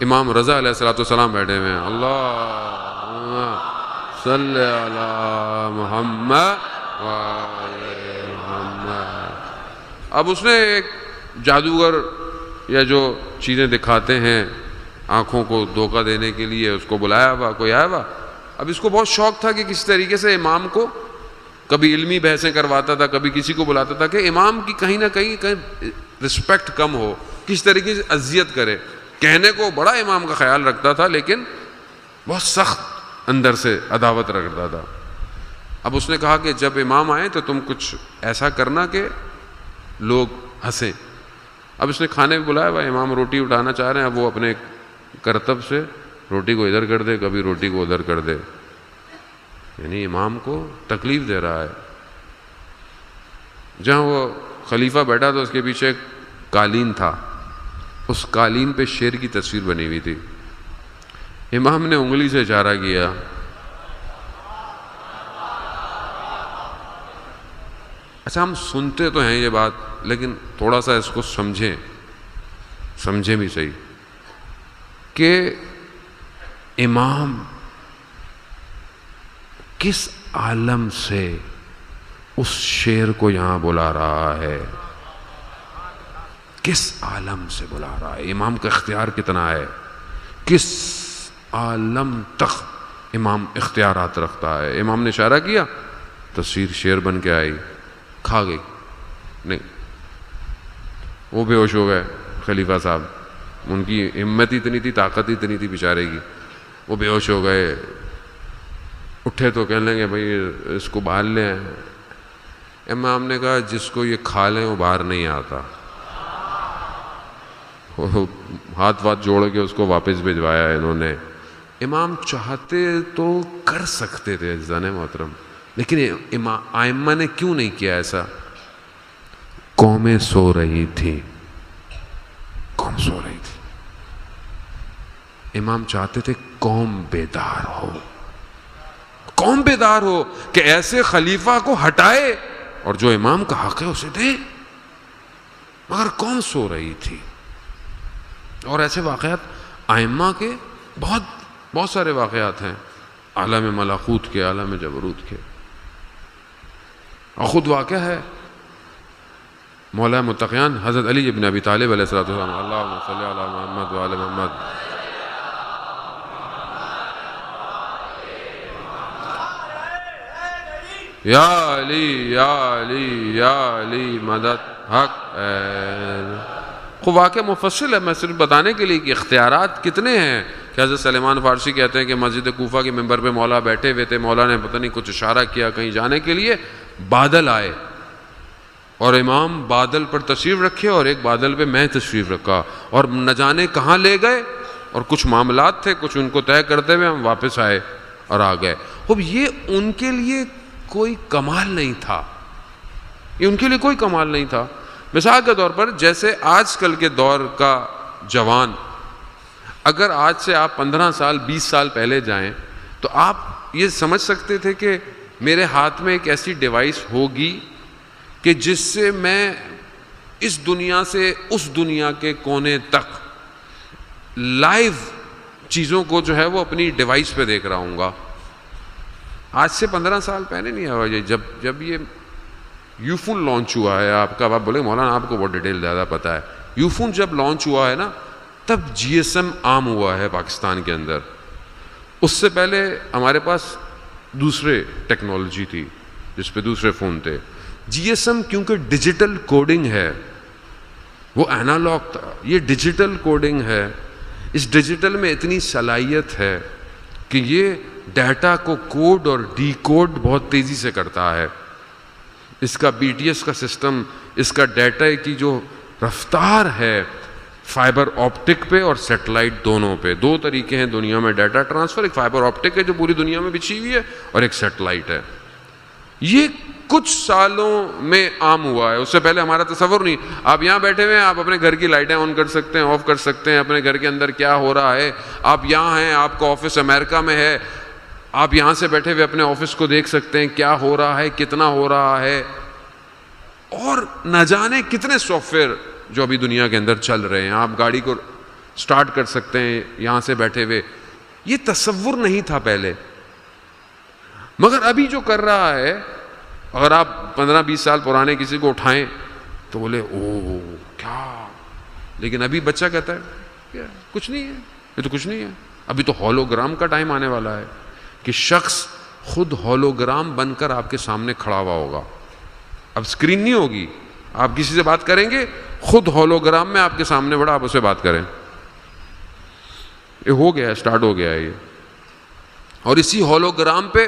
امام رضا علیہ السلام بیٹھے ہوئے ہیں. اللہم صلی علی محمد وآل محمد. اب اس نے ایک جادوگر یا جو چیزیں دکھاتے ہیں آنکھوں کو دھوکہ دینے کے لیے، اس کو بلایا ہوا، کوئی آیا ہوا. اب اس کو بہت شوق تھا کہ کس طریقے سے امام کو کبھی علمی بحثیں کرواتا تھا، کبھی کسی کو بلاتا تھا کہ امام کی کہیں نہ کہیں رسپیکٹ کم ہو، کس طریقے سے اذیت کرے. کہنے کو بڑا امام کا خیال رکھتا تھا لیکن بہت سخت اندر سے عداوت رکھتا تھا. اب اس نے کہا کہ جب امام آئے تو تم کچھ ایسا کرنا کہ لوگ ہنسیں. اب اس نے کھانے بھی بلایا بھائی امام روٹی اٹھانا چاہ رہے ہیں, اب وہ اپنے کرتب سے روٹی کو ادھر کر دے, کبھی روٹی کو ادھر کر دے, یعنی امام کو تکلیف دے رہا ہے. جہاں وہ خلیفہ بیٹھا تو اس کے پیچھے ایک قالین تھا, اس قالین پہ شیر کی تصویر بنی ہوئی تھی. امام نے انگلی سے اشارہ کیا, اچھا ہم سنتے تو ہیں یہ بات, لیکن تھوڑا سا اس کو سمجھیں بھی صحیح کہ امام کس عالم سے اس شیر کو یہاں بلا رہا ہے, کس عالم سے بلا رہا ہے, امام کا اختیار کتنا ہے, کس عالم تک امام اختیارات رکھتا ہے. امام نے اشارہ کیا, تصویر شیر بن کے آئی, کھا گئی نہیں, وہ بے ہوش ہو گئے خلیفہ صاحب, ان کی ہمت ہی اتنی تھی, طاقت ہی اتنی تھی بیچارے کی, وہ بے ہوش ہو گئے. اٹھے تو کہنے لگے بھائی اس کو باہر لے آئیں. امام نے کہا جس کو یہ کھا لیں وہ باہر نہیں آتا. ہاتھ جوڑ کے اس کو واپس بھجوایا انہوں نے. امام چاہتے تو کر سکتے تھے عزیزان محترم, لیکن ائمہ نے کیوں نہیں کیا ایسا؟ قومیں سو رہی تھی, قوم سو رہی تھی. امام چاہتے تھے قوم بیدار ہو, قوم بیدار ہو کہ ایسے خلیفہ کو ہٹائے اور جو امام کا حق ہے اسے دے, مگر قوم سو رہی تھی. اور ایسے واقعات ائمہ کے بہت سارے واقعات ہیں, عالم ملکوت کے, عالم جبروت کے. اور خود واقعہ ہے مولا متقیان حضرت علی ابن ابی طالب علیہ الصلوۃ والسلام, اللہم صلی علی محمد وعلی محمد. یا علی یا علی یا علی مدد حق. خوب واقعہ مفصل ہے, میں صرف بتانے کے لیے کہ اختیارات کتنے ہیں. کہ حضرت سلیمان فارسی کہتے ہیں کہ مسجد کوفہ کے ممبر پہ مولا بیٹھے ہوئے تھے, مولا نے پتہ نہیں کچھ اشارہ کیا کہیں جانے کے لیے, بادل آئے اور امام بادل پر تشریف رکھے اور ایک بادل پہ میں تشریف رکھا, اور نہ جانے کہاں لے گئے, اور کچھ معاملات تھے, کچھ ان کو طے کرتے ہوئے ہم واپس آئے اور آ گئے. اب یہ ان کے لیے کوئی کمال نہیں تھا, یہ ان کے لیے کوئی کمال نہیں تھا. مثال کے طور پر جیسے آج کل کے دور کا جوان, اگر آج سے آپ 15 سال 20 سال پہلے جائیں تو آپ یہ سمجھ سکتے تھے کہ میرے ہاتھ میں ایک ایسی ڈیوائس ہوگی کہ جس سے میں اس دنیا سے اس دنیا کے کونے تک لائیو چیزوں کو جو ہے وہ اپنی ڈیوائس پہ دیکھ رہا ہوں گا. آج سے 15 سال پہلے نہیں ہوا یہ, جب یہ یوفون لانچ ہوا ہے. آپ کا آپ بولے مولانا آپ کو بہت ڈیٹیل زیادہ پتہ ہے. یوفون جب لانچ ہوا ہے نا, تب جی ایس ایم عام ہوا ہے پاکستان کے اندر. اس سے پہلے ہمارے پاس دوسرے ٹیکنالوجی تھی جس پہ دوسرے فون تھے. جی ایس ایم کیونکہ ڈیجیٹل کوڈنگ ہے, وہ اینالاگ تھا, یہ ڈیجیٹل کوڈنگ ہے. اس ڈیجیٹل میں اتنی صلاحیت ہے کہ یہ ڈیٹا کو کوڈ اور ڈی کوڈ بہت تیزی سے کرتا ہے. اس کا بی ٹی ایس کا سسٹم, اس کا ڈیٹا کی جو رفتار ہے, فائبر آپٹک پہ اور سیٹلائٹ دونوں پہ. 2 طریقے ہیں دنیا میں ڈیٹا ٹرانسفر, ایک فائبر آپٹک ہے جو پوری دنیا میں بچھی ہوئی ہے, اور ایک سیٹلائٹ ہے. یہ کچھ سالوں میں عام ہوا ہے, اس سے پہلے ہمارا تصور نہیں. آپ یہاں بیٹھے ہوئے ہیں, آپ اپنے گھر کی لائٹیں آن کر سکتے ہیں, آف کر سکتے ہیں, اپنے گھر کے اندر کیا ہو رہا ہے. آپ یہاں ہیں, آپ کا آفس امریکہ میں ہے, آپ یہاں سے بیٹھے ہوئے اپنے آفس کو دیکھ سکتے ہیں کیا ہو رہا ہے, کتنا ہو رہا ہے, اور نہ جانے کتنے سافٹ ویئر جو ابھی دنیا کے اندر چل رہے ہیں. آپ گاڑی کو سٹارٹ کر سکتے ہیں یہاں سے بیٹھے ہوئے. یہ تصور نہیں تھا پہلے, مگر ابھی جو کر رہا ہے, اگر آپ 15-20 سال پرانے کسی کو اٹھائیں تو بولے او کیا, لیکن ابھی بچہ کہتا ہے کچھ نہیں ہے, یہ تو کچھ نہیں ہے. ابھی تو ہولوگرام کا ٹائم آنے والا ہے کہ شخص خود ہولوگرام بن کر آپ کے سامنے کھڑا ہوا ہوگا. اب اسکرین نہیں ہوگی, آپ کسی سے بات کریں گے, خود ہولوگرام میں آپ کے سامنے بڑا, آپ اسے بات کریں. یہ ہو گیا, اسٹارٹ ہو گیا ہے یہ. اور اسی ہولوگرام پہ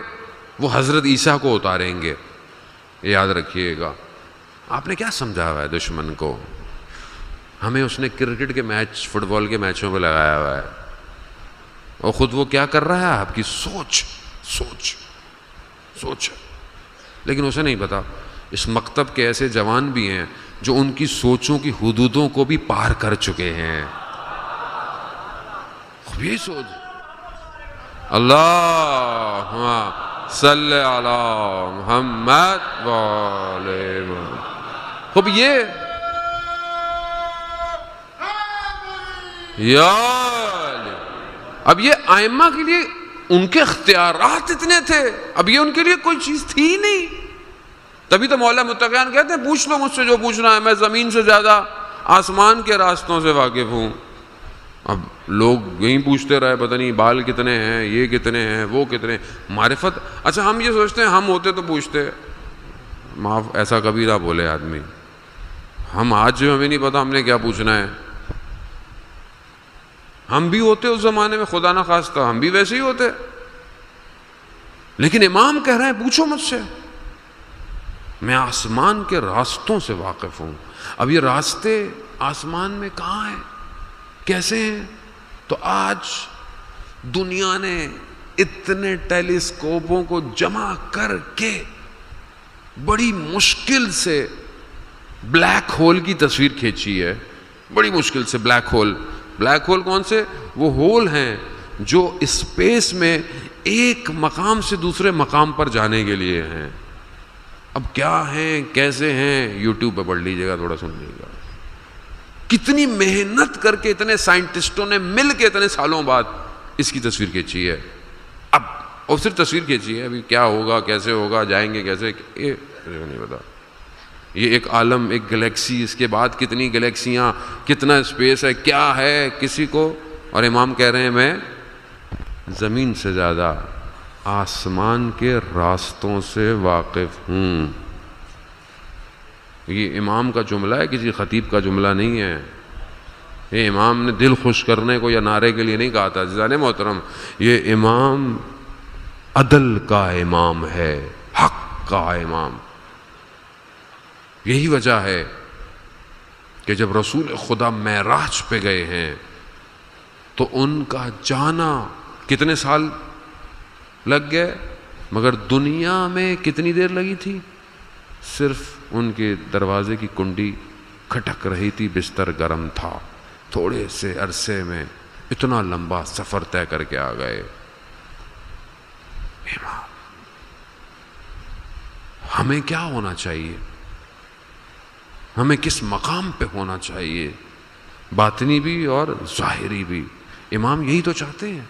وہ حضرت عیسیٰ کو اتاریں گے, یاد رکھیے گا. آپ نے کیا سمجھا ہوا ہے دشمن کو؟ ہمیں اس نے کرکٹ کے میچ، فٹ بال کے میچوں پہ لگایا ہوا ہے، اور خود وہ کیا کر رہا ہے؟ آپ کی سوچ لیکن اسے نہیں پتا اس مکتب کے ایسے جوان بھی ہیں جو ان کی سوچوں کی حدودوں کو بھی پار کر چکے ہیں. خوب یہی سوچ، اللہم صلی علی محمد وعلی محمد. خوب یہ اب یہ ائمہ کے لیے ان کے اختیارات اتنے تھے، اب یہ ان کے لیے کوئی چیز تھی نہیں. تبھی تو مولا متقیان کہتے ہیں پوچھ لو مجھ سے جو پوچھنا ہے، میں زمین سے زیادہ آسمان کے راستوں سے واقف ہوں. اب لوگ یہیں پوچھتے رہے پتہ نہیں بال کتنے ہیں، یہ کتنے ہیں، وہ کتنے. معرفت، اچھا ہم یہ سوچتے ہیں ہم ہوتے تو پوچھتے، معاف ایسا کبھی نہ بولے آدمی. ہم آج جو ہمیں نہیں پتا ہم نے کیا پوچھنا ہے. ہم بھی ہوتے اس زمانے میں، خدا نہ خواستہ ہم بھی ویسے ہی ہوتے. لیکن امام کہہ رہے ہیں پوچھو مجھ سے، میں آسمان کے راستوں سے واقف ہوں. اب یہ راستے آسمان میں کہاں ہیں، کیسے ہیں؟ تو آج دنیا نے اتنے ٹیلیسکوپوں کو جمع کر کے بڑی مشکل سے بلیک ہول کی تصویر کھینچی ہے. بڑی مشکل سے بلیک ہول کون سے؟ وہ ہول ہیں جو اسپیس میں ایک مقام سے دوسرے مقام پر جانے کے لیے ہیں. اب کیا ہیں، کیسے ہیں، یوٹیوب پہ پڑھ لیجیے گا، تھوڑا سن لیجیے گا. کتنی محنت کر کے اتنے سائنٹسٹوں نے مل کے اتنے سالوں بعد اس کی تصویر کھینچی ہے. اب اور صرف تصویر کھینچی ہے، ابھی کیا ہوگا، کیسے ہوگا، جائیں گے کیسے، یہ نہیں پتا. یہ ایک عالم، ایک گلیکسی، اس کے بعد کتنی گلیکسیاں، کتنا اسپیس ہے، کیا ہے کسی کو. اور امام کہہ رہے ہیں میں زمین سے زیادہ آسمان کے راستوں سے واقف ہوں. یہ امام کا جملہ ہے، کسی خطیب کا جملہ نہیں ہے. یہ امام نے دل خوش کرنے کو یا نعرے کے لیے نہیں کہا تھا. عزیزان محترم، یہ امام عدل کا امام ہے، حق کا امام. یہی وجہ ہے کہ جب رسول خدا معراج پہ گئے ہیں تو ان کا جانا کتنے سال لگ گئے، مگر دنیا میں کتنی دیر لگی تھی؟ صرف ان کے دروازے کی کنڈی کھٹک رہی تھی، بستر گرم تھا. تھوڑے سے عرصے میں اتنا لمبا سفر طے کر کے آ گئے. ہمیں کیا ہونا چاہیے؟ ہمیں کس مقام پہ ہونا چاہیے؟ باطنی بھی اور ظاہری بھی. امام یہی تو چاہتے ہیں.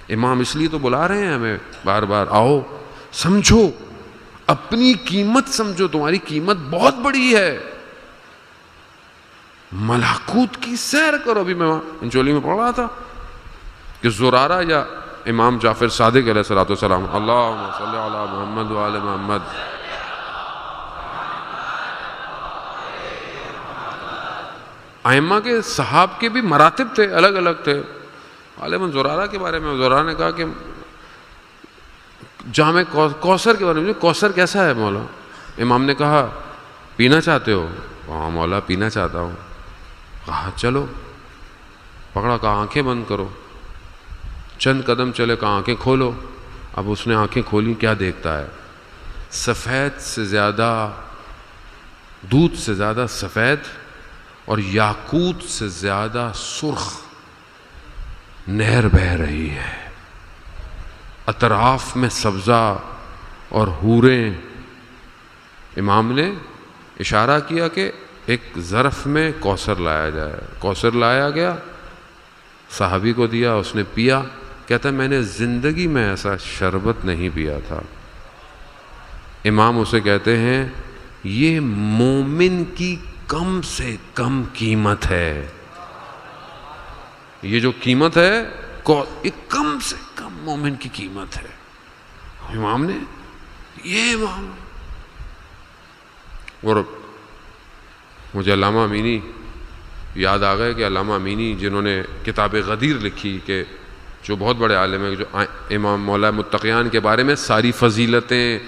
امام اس لیے تو بلا رہے ہیں ہمیں بار بار، آؤ سمجھو، اپنی قیمت سمجھو، تمہاری قیمت بہت بڑی ہے. ملکوت کی سیر کرو. ابھی میں انچولی میں پڑھ رہا تھا کہ زرارہ یا امام جعفر صادق علیہ الصلوۃ والسلام، اللہم صلی علی محمد وعلی محمد. ائمہ کے صحاب کے بھی مراتب تھے، الگ الگ تھے. عالم زرارہ کے بارے میں زرارہ نے کہا کہ جامع کوثر کے بارے میں، کوثر کیسا ہے مولا؟ امام نے کہا پینا چاہتے ہو؟ ہاں مولا پینا چاہتا ہوں. کہا چلو، پکڑا، کہا آنکھیں بند کرو. چند قدم چلے، کہا آنکھیں کھولو. اب اس نے آنکھیں کھولی، کیا دیکھتا ہے؟ سفید سے زیادہ، دودھ سے زیادہ سفید اور یاقوت سے زیادہ سرخ نہر بہہ رہی ہے. اطراف میں سبزہ اور حوریں. امام نے اشارہ کیا کہ ایک ظرف میں کوثر لایا جائے. کوثر لایا گیا، صحابی کو دیا، اس نے پیا. کہتا ہے میں نے زندگی میں ایسا شربت نہیں پیا تھا. امام اسے کہتے ہیں یہ مومن کی کم سے کم قیمت ہے. یہ جو قیمت ہے یہ کم سے کم مومن کی قیمت ہے. امام نے یہ امام. اور مجھے علامہ امینی یاد آ گئے کہ علامہ امینی جنہوں نے کتاب غدیر لکھی، کہ جو بہت بڑے عالم ہیں، جو امام مولا متقیان کے بارے میں ساری فضیلتیں،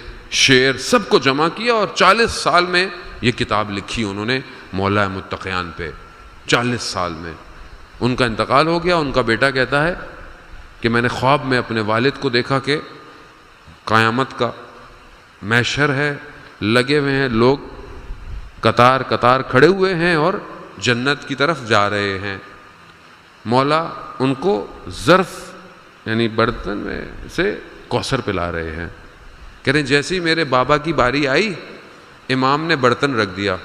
شعر سب کو جمع کیا اور 40 سال میں یہ کتاب لکھی انہوں نے مولا متقیان پہ. 40 سال میں ان کا انتقال ہو گیا. ان کا بیٹا کہتا ہے کہ میں نے خواب میں اپنے والد کو دیکھا کہ قیامت کا محشر ہے, لگے ہوئے ہیں لوگ, قطار قطار کھڑے ہوئے ہیں اور جنت کی طرف جا رہے ہیں. مولا ان کو ظرف یعنی برتن میں سے کوثر پلا رہے ہیں. کہہ رہے ہیں جیسے ہی میرے بابا کی باری آئی, امام نے برتن رکھ دیا,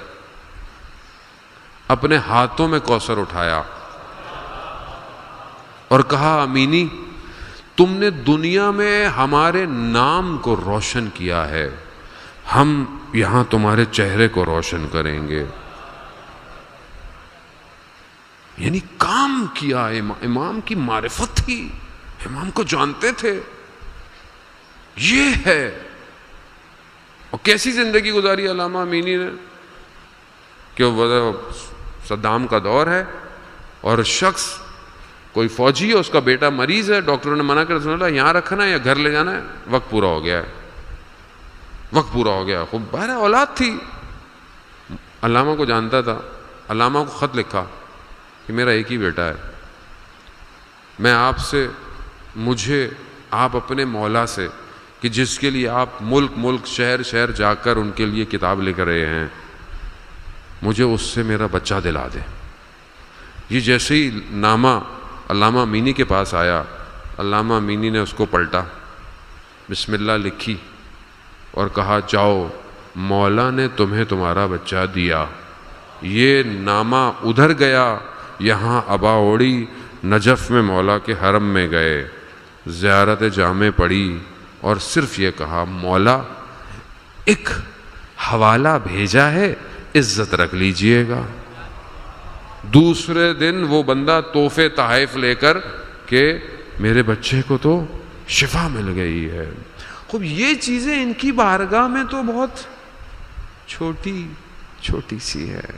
اپنے ہاتھوں میں کوثر اٹھایا اور کہا امینی تم نے دنیا میں ہمارے نام کو روشن کیا ہے, ہم یہاں تمہارے چہرے کو روشن کریں گے. یعنی کام کیا, امام کی معرفت تھی, امام کو جانتے تھے. یہ ہے. اور کیسی زندگی گزاری علامہ امینی نے کہ وہ صدام کا دور ہے اور شخص کوئی فوجی ہے, اس کا بیٹا مریض ہے, ڈاکٹروں نے منع کر دیا یہاں رکھنا ہے یا گھر لے جانا ہے, وقت پورا ہو گیا ہے, وقت پورا ہو گیا. خوب بہر اولاد تھی, علامہ کو جانتا تھا. علامہ کو خط لکھا کہ میرا ایک ہی بیٹا ہے, میں آپ سے, مجھے آپ اپنے مولا سے کہ جس کے لیے آپ ملک ملک شہر شہر جا کر ان کے لیے کتاب لکھ رہے ہیں, مجھے اس سے میرا بچہ دلا دیں. یہ جیسے ہی نامہ علامہ امینی کے پاس آیا, علامہ امینی نے اس کو پلٹا, بسم اللہ لکھی اور کہا جاؤ مولا نے تمہیں تمہارا بچہ دیا. یہ نامہ ادھر گیا, یہاں ابا اوڑی نجف میں مولا کے حرم میں گئے, زیارت جامع پڑھی اور صرف یہ کہا مولا ایک حوالہ بھیجا ہے, عزت رکھ لیجئے گا. دوسرے دن وہ بندہ تحفے تحائف لے کر کہ میرے بچے کو تو شفا مل گئی ہے. خوب یہ چیزیں ان کی بارگاہ میں تو بہت چھوٹی سی ہے,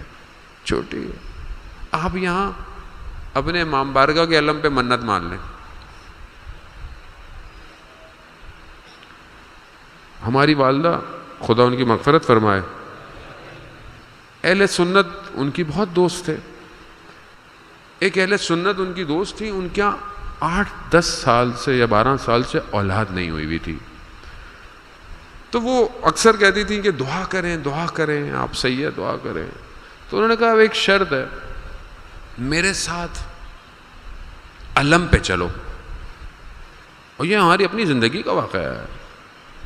چھوٹی. آپ یہاں اپنے امام بارگاہ کے علم پہ منت مان لیں. ہماری والدہ خدا ان کی مغفرت فرمائے, اہل سنت ان کی بہت دوست تھے. ایک اہل سنت ان کی دوست تھی, ان کے 8-10 سال سے یا 12 سال سے اولاد نہیں ہوئی تھی. تو وہ اکثر کہتی تھیں کہ دعا کریں آپ صحیح ہے, دعا کریں. تو انہوں نے کہا ایک شرط ہے, میرے ساتھ علم پہ چلو. اور یہ ہماری اپنی زندگی کا واقعہ ہے.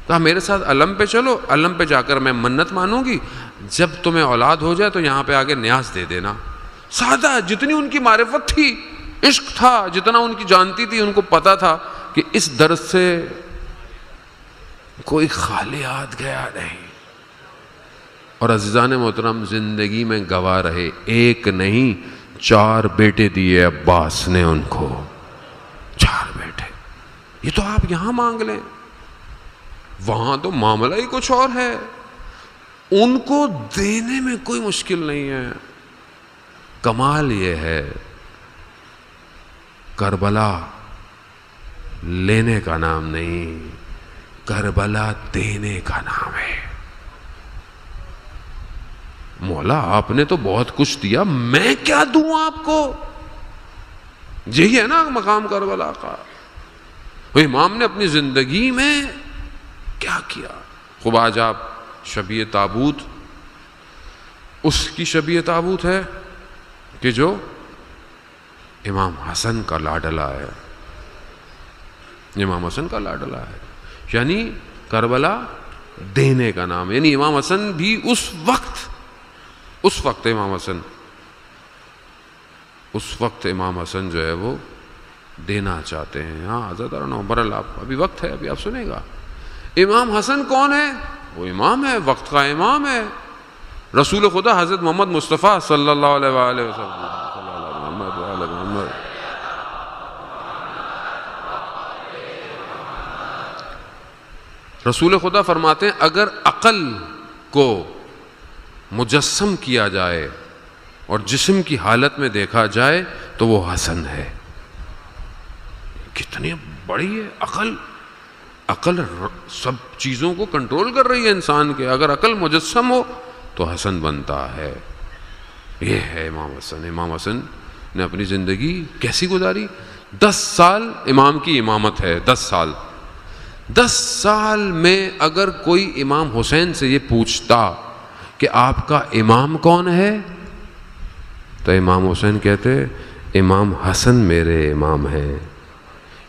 کہا میرے ساتھ علم پہ چلو, علم پہ جا کر میں منت مانوں گی, جب تمہیں اولاد ہو جائے تو یہاں پہ آگے نیاز دے دینا. سادہ, جتنی ان کی معرفت تھی, عشق تھا, جتنا ان کی جانتی تھی, ان کو پتا تھا کہ اس درس سے کوئی خالی ہاتھ گیا نہیں. اور عزیزان محترم زندگی میں گواہ رہے, ایک نہیں 4 بیٹے دیے عباس نے ان کو, 4 بیٹے. یہ تو آپ یہاں مانگ لیں, وہاں تو معاملہ ہی کچھ اور ہے. ان کو دینے میں کوئی مشکل نہیں ہے. کمال یہ ہے کربلا لینے کا نام نہیں, کربلا دینے کا نام ہے. مولا آپ نے تو بہت کچھ دیا, میں کیا دوں آپ کو؟ یہی ہے نا مقام کربلا کا. امام نے اپنی زندگی میں کیا کیا. خوب آج آپ شبیہ تابوت, اس کی شبیہ تابوت ہے کہ جو امام حسن کا لاڈلا ہے. امام حسن کا لاڈلا ہے, یعنی کربلا دینے کا نام. یعنی امام حسن بھی اس وقت امام حسن جو ہے وہ دینا چاہتے ہیں. ہاں حضرت برحال آپ ابھی وقت ہے, ابھی آپ سنیں گا. امام حسن کون ہے؟ وہ امام ہے, وقت کا امام ہے. رسول خدا حضرت محمد مصطفیٰ صلی اللہ علیہ وآلہ وسلم, رسول خدا فرماتے ہیں اگر عقل کو مجسم کیا جائے اور جسم کی حالت میں دیکھا جائے تو وہ حسن ہے. کتنی بڑی ہے عقل. عقل سب چیزوں کو کنٹرول کر رہی ہے انسان کے. اگر عقل مجسم ہو تو حسن بنتا ہے. یہ ہے امام حسن. امام حسن نے اپنی زندگی کیسی گزاری؟ 10 سال امام کی امامت ہے. 10 سال میں اگر کوئی امام حسین سے یہ پوچھتا کہ آپ کا امام کون ہے، تو امام حسین کہتے امام حسن میرے امام ہیں.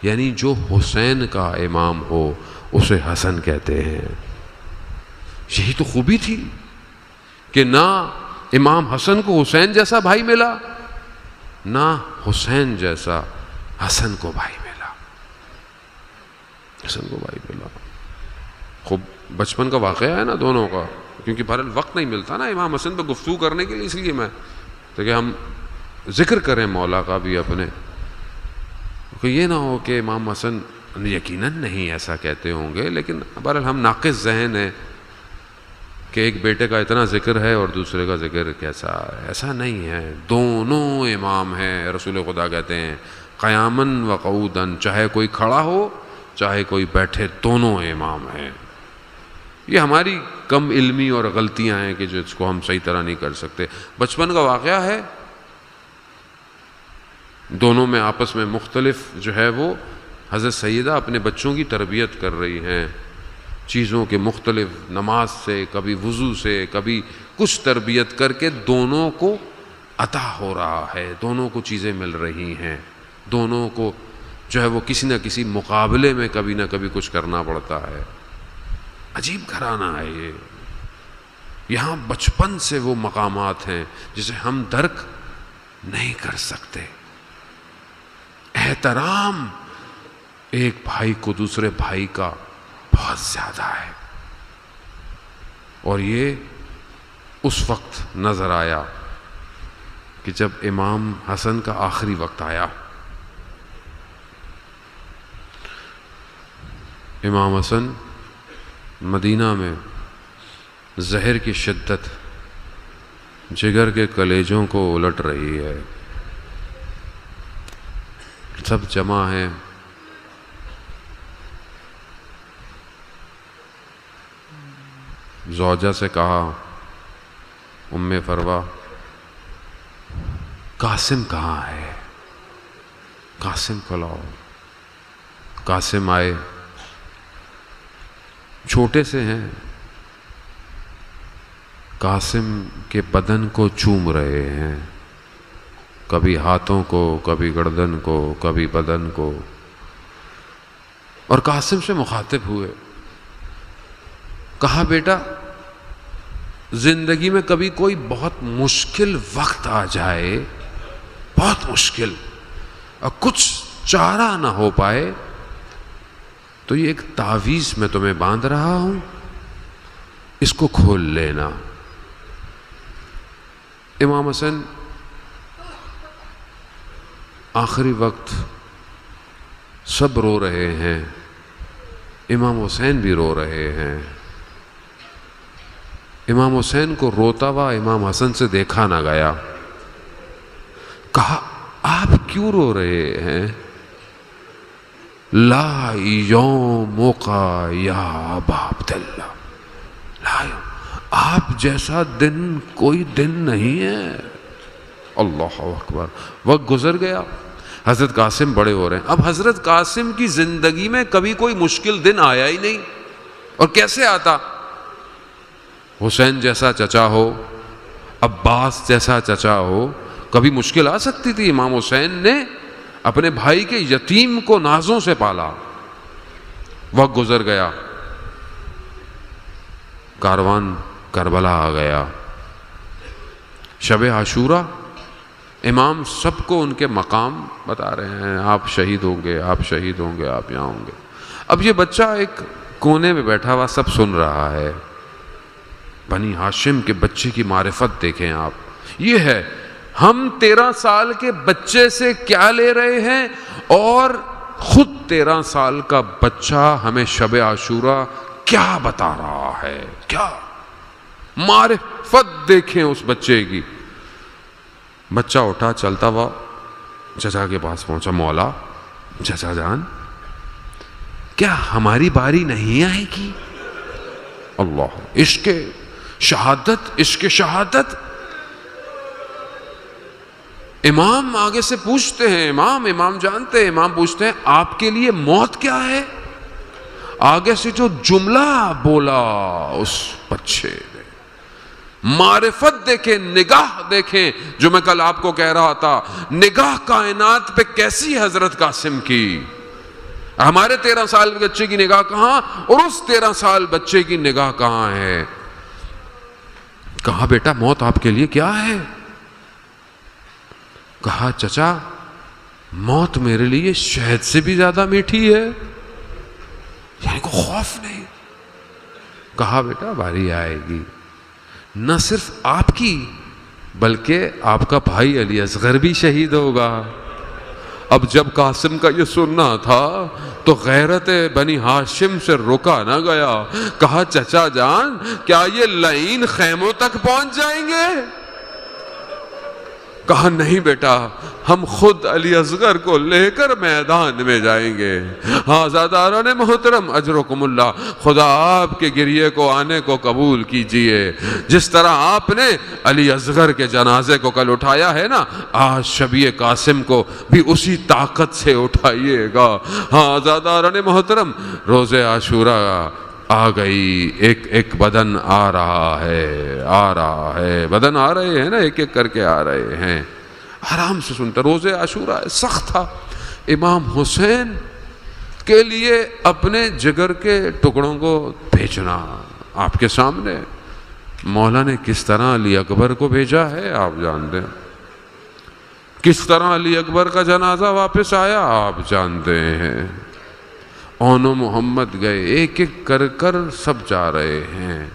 یعنی جو حسین کا امام ہو اسے حسن کہتے ہیں. یہی تو خوبی تھی کہ نہ امام حسن کو حسین جیسا بھائی ملا، نہ حسین جیسا حسن کو بھائی ملا. حسن کو بھائی ملا. خوب بچپن کا واقعہ ہے نا دونوں کا، کیونکہ بہرحال وقت نہیں ملتا نا امام حسن پہ گفتگو کرنے کے لیے، اس لیے میں تو کہ ہم ذکر کریں مولا کا بھی اپنے، کہ یہ نہ ہو کہ امام حسن یقیناً نہیں ایسا کہتے ہوں گے، لیکن بہرحال ہم ناقص ذہن ہیں کہ ایک بیٹے کا اتنا ذکر ہے اور دوسرے کا ذکر کیسا ہے. ایسا نہیں ہے، دونوں امام ہیں. رسول خدا کہتے ہیں قیاماً و قعوداً، چاہے کوئی کھڑا ہو چاہے کوئی بیٹھے، دونوں امام ہیں. یہ ہماری کم علمی اور غلطیاں ہیں کہ جو اس کو ہم صحیح طرح نہیں کر سکتے. بچپن کا واقعہ ہے، دونوں میں آپس میں مختلف جو ہے وہ حضرت سیدہ اپنے بچوں کی تربیت کر رہی ہیں، چیزوں کے مختلف، نماز سے، کبھی وضو سے، کبھی کچھ تربیت کر کے دونوں کو عطا ہو رہا ہے، دونوں کو چیزیں مل رہی ہیں. دونوں کو جو ہے وہ کسی نہ کسی مقابلے میں کبھی نہ کبھی کچھ کرنا پڑتا ہے. عجیب گھرانہ ہے یہ. یہاں بچپن سے وہ مقامات ہیں جسے ہم درک نہیں کر سکتے. احترام ایک بھائی کو دوسرے بھائی کا بہت زیادہ ہے، اور یہ اس وقت نظر آیا کہ جب امام حسن کا آخری وقت آیا. امام حسن مدینہ میں زہر کی شدت جگر کے کلیجوں کو الٹ رہی ہے. سب جمع ہیں. زوجہ سے کہا ام فروا قاسم کہاں ہے؟ قاسم کو لاؤ. قاسم آئے، چھوٹے سے ہیں، قاسم کے بدن کو چوم رہے ہیں، کبھی ہاتھوں کو، کبھی گردن کو، کبھی بدن کو، اور قاسم سے مخاطب ہوئے. کہا بیٹا زندگی میں کبھی کوئی بہت مشکل وقت آ جائے، بہت مشکل، اور کچھ چارہ نہ ہو پائے، تو یہ ایک تعویذ میں تمہیں باندھ رہا ہوں، اس کو کھول لینا. امام حسن آخری وقت سب رو رہے ہیں، امام حسین بھی رو رہے ہیں. امام حسین کو روتا ہوا امام حسن سے دیکھا نہ گیا. کہا آپ کیوں رو رہے ہیں؟ لا یومک یا ابا عبداللہ، لا آپ جیسا دن کوئی دن نہیں ہے. اللہ اکبر. وقت گزر گیا، حضرت قاسم بڑے ہو رہے ہیں. اب حضرت قاسم کی زندگی میں کبھی کوئی مشکل دن آیا ہی نہیں. اور کیسے آتا؟ حسین جیسا چچا ہو، عباس جیسا چچا ہو، کبھی مشکل آ سکتی تھی؟ امام حسین نے اپنے بھائی کے یتیم کو نازوں سے پالا. وقت گزر گیا، کاروان کربلا آ گیا. شب عاشورہ امام سب کو ان کے مقام بتا رہے ہیں، آپ شہید ہوں گے، آپ شہید ہوں گے، آپ یہاں ہوں گے. اب یہ بچہ ایک کونے میں بیٹھا ہوا سب سن رہا ہے. بنی ہاشم کے بچے کی معرفت دیکھیں آپ. یہ ہے ہم 13 سال کے بچے سے کیا لے رہے ہیں، اور خود 13 سال کا بچہ ہمیں شب عاشورہ کیا بتا رہا ہے. کیا معرفت دیکھیں اس بچے کی. بچہ اٹھا، چلتا ہوا چچا کے پاس پہنچا. مولا، چچا جان، کیا ہماری باری نہیں آئے گی؟ اللہ، عشق شہادت، عشق شہادت. امام آگے سے پوچھتے ہیں، امام جانتے ہیں، امام پوچھتے ہیں آپ کے لیے موت کیا ہے؟ آگے سے جو جملہ بولا اس بچے نے، معرفت دیکھیں، نگاہ دیکھیں، جو میں کل آپ کو کہہ رہا تھا، نگاہ کائنات پہ کیسی حضرت قاسم کی۔ ہمارے 13 سال کے بچے کی نگاہ کہاں اور اس 13 سال بچے کی نگاہ کہاں ہے؟ کہا بیٹا موت آپ کے لیے کیا ہے؟ کہا چچا موت میرے لیے شہد سے بھی زیادہ میٹھی ہے، یعنی کو خوف نہیں۔ کہا بیٹا باری آئے گی، نہ صرف آپ کی بلکہ آپ کا بھائی علی اصغر بھی شہید ہوگا۔ اب جب قاسم کا یہ سننا تھا تو غیرت بنی ہاشم سے رکا نہ گیا۔ کہا چچا جان کیا یہ لعین خیموں تک پہنچ جائیں گے؟ کہا نہیں بیٹا، ہم خود علی اصغر کو لے کر میدان میں جائیں گے۔ ہاں زاداران محترم اجرکم اللہ، خدا آپ کے گریے کو آنے کو قبول کیجئے۔ جس طرح آپ نے علی اصغر کے جنازے کو کل اٹھایا ہے نا، آج شبیہ قاسم کو بھی اسی طاقت سے اٹھائیے گا۔ ہاں زاداران محترم، روز عاشوراء آ گئی، ایک بدن آ رہا ہے، بدن آ رہے ہیں نا، ایک کر کے آ رہے ہیں۔ آرام سے سنتا، روز عاشوراء سخت تھا۔ امام حسین کے لیے اپنے جگر کے ٹکڑوں کو بھیجنا آپ کے سامنے، مولا نے کس طرح علی اکبر کو بھیجا ہے آپ جانتے ہیں، کس طرح علی اکبر کا جنازہ واپس آیا آپ جانتے ہیں۔ اون و محمد گئے، ایک کر سب جا رہے ہیں،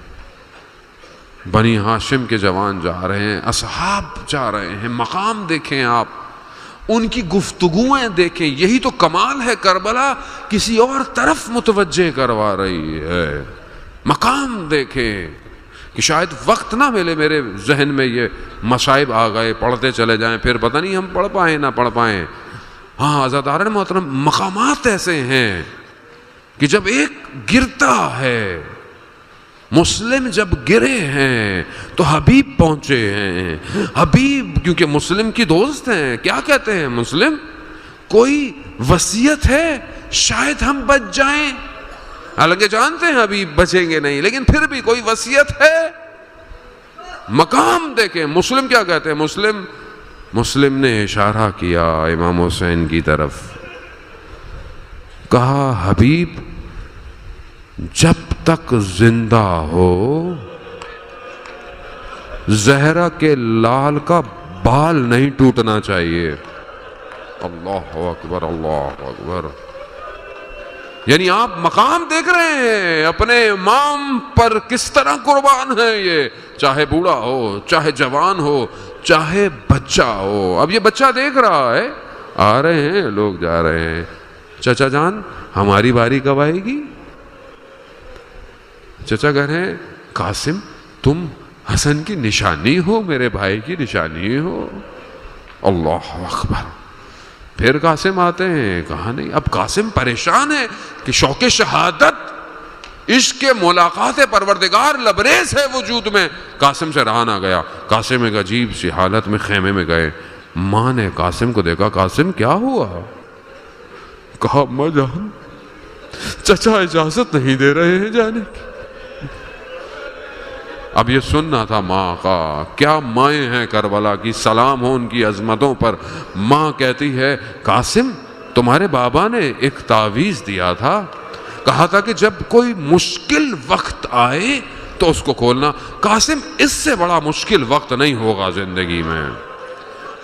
بنی ہاشم کے جوان جا رہے ہیں، اصحاب جا رہے ہیں۔ مقام دیکھیں آپ، ان کی گفتگویں دیکھیں، یہی تو کمال ہے، کربلا کسی اور طرف متوجہ کروا رہی ہے۔ مقام دیکھیں کہ شاید وقت نہ ملے، میرے ذہن میں یہ مصائب آ گئے، پڑھتے چلے جائیں، پھر پتہ نہیں ہم پڑھ پائیں نہ پڑھ پائیں۔ ہاں عزیزان محترم، مقامات ایسے ہیں کہ جب ایک گرتا ہے، مسلم جب گرے ہیں تو حبیب پہنچے ہیں۔ حبیب کیونکہ مسلم کی دوست ہیں، کیا کہتے ہیں مسلم، کوئی وصیت ہے شاید ہم بچ جائیں، حالانکہ جانتے ہیں حبیب بچیں گے نہیں، لیکن پھر بھی کوئی وصیت ہے۔ مقام دیکھیں، مسلم کیا کہتے ہیں، مسلم نے اشارہ کیا امام حسین کی طرف، کہا حبیب جب تک زندہ ہو زہرا کے لال کا بال نہیں ٹوٹنا چاہیے۔ اللہ اکبر، اللہ اکبر۔ یعنی آپ مقام دیکھ رہے ہیں اپنے امام پر کس طرح قربان ہے، یہ چاہے بوڑھا ہو، چاہے جوان ہو، چاہے بچہ ہو۔ اب یہ بچہ دیکھ رہا ہے، آ رہے ہیں لوگ، جا رہے ہیں، چچا جان ہماری باری کب آئے گی؟ چچا کہہ رہے ہیں قاسم تم حسن کی نشانی ہو، میرے بھائی کی نشانی ہو۔ اللہ اکبر۔ پھر قاسم آتے ہیں، کہا نہیں، اب قاسم پریشان ہے کہ شوق شہادت، عشق ملاقات پروردگار لبریز ہے وجود میں، قاسم سے رہا نہ گیا۔ قاسم ایک عجیب سی حالت میں خیمے میں گئے، ماں نے قاسم کو دیکھا، قاسم کیا ہوا؟ کہا اماں جان چچا اجازت نہیں دے رہے ہیں جانے کی۔ اب یہ سننا تھا ماں کا، کیا مائیں ہیں کربلا کی، سلام ہو ان کی عظمتوں پر۔ ماں کہتی ہے قاسم تمہارے بابا نے ایک تعویذ دیا تھا، کہا تھا کہ جب کوئی مشکل وقت آئے تو اس کو کھولنا۔ قاسم اس سے بڑا مشکل وقت نہیں ہوگا زندگی میں۔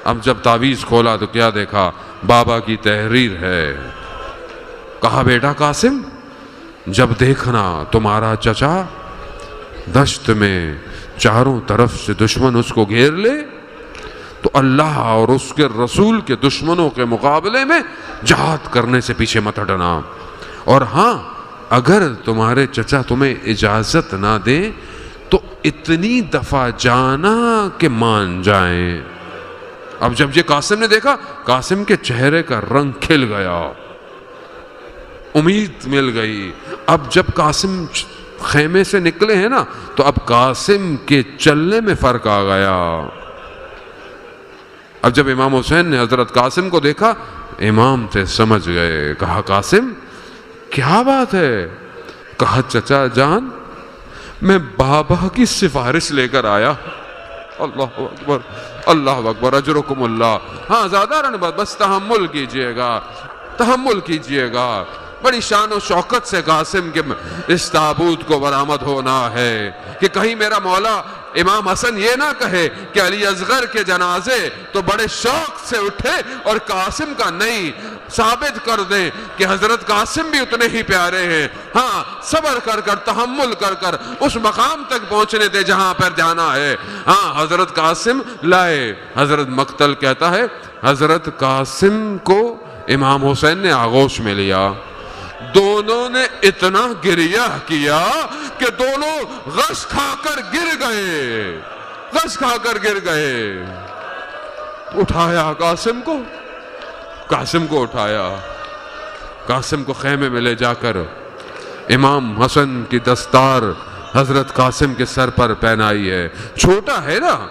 اب جب تعویذ کھولا تو کیا دیکھا، بابا کی تحریر ہے۔ کہا بیٹا قاسم جب دیکھنا تمہارا چچا دشت میں چاروں طرف سے دشمن اس کو گھیر لے تو اللہ اور اس کے رسول کے دشمنوں کے مقابلے میں جہاد کرنے سے پیچھے مت ہٹنا، اور ہاں اگر تمہارے چچا تمہیں اجازت نہ دیں تو اتنی دفعہ جانا کہ مان جائیں۔ اب جب یہ قاسم نے دیکھا، قاسم کے چہرے کا رنگ کھل گیا، امید مل گئی۔ اب جب قاسم خیمے سے نکلے ہیں نا تو اب قاسم کے چلنے میں فرق آ گیا۔ اب جب امام حسین نے حضرت قاسم کو دیکھا، امام تھے سمجھ گئے، کہا قاسم کیا بات ہے؟ کہا چچا جان میں بابا کی سفارش لے کر آیا۔ اللہ اکبر، اللہ اکبر، اجرکم اللہ۔ ہاں زیادہ رن بس تحمل کیجئے گا، تحمل کیجئے گا۔ بڑی شان و شوکت سے قاسم کے اس تابوت کو برآمد ہونا ہے کہ کہیں میرا مولا امام حسن یہ نہ کہے کہ علی اصغر کے جنازے تو بڑے شوق سے اٹھے اور قاسم کا نہیں، ثابت کر دیں کہ حضرت قاسم بھی اتنے ہی پیارے ہیں۔ ہاں صبر کر کر، تحمل کر کر اس مقام تک پہنچنے دے جہاں پر جانا ہے۔ ہاں حضرت قاسم لائے۔ حضرت مقتل کہتا ہے حضرت قاسم کو امام حسین نے آغوش میں لیا، دونوں نے اتنا گریہ کیا کہ دونوں غش کھا کر گر گئے، غش کھا کر گر گئے۔ اٹھایا قاسم کو اٹھایا، قاسم کو خیمے میں لے جا کر امام حسن کی دستار حضرت قاسم کے سر پر پہنائی ہے۔ چھوٹا ہے نا،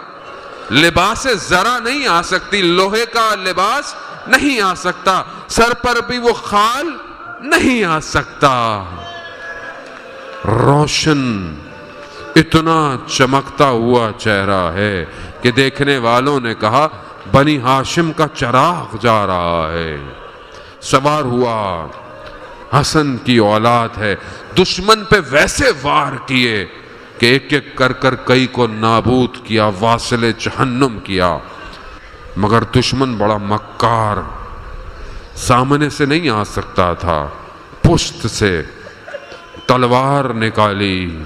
لباس ذرا نہیں آ سکتی، لوہے کا لباس نہیں آ سکتا، سر پر بھی وہ خال نہیں آ سکتا۔ روشن اتنا چمکتا ہوا چہرہ ہے کہ دیکھنے والوں نے کہا بنی ہاشم کا چراغ جا رہا ہے۔ سوار ہوا، حسن کی اولاد ہے، دشمن پہ ویسے وار کیے کہ ایک ایک کر کر کئی کو نابود کیا، واصل جہنم کیا، مگر دشمن بڑا مکار، سامنے سے نہیں آ سکتا تھا، پشت سے تلوار نکالی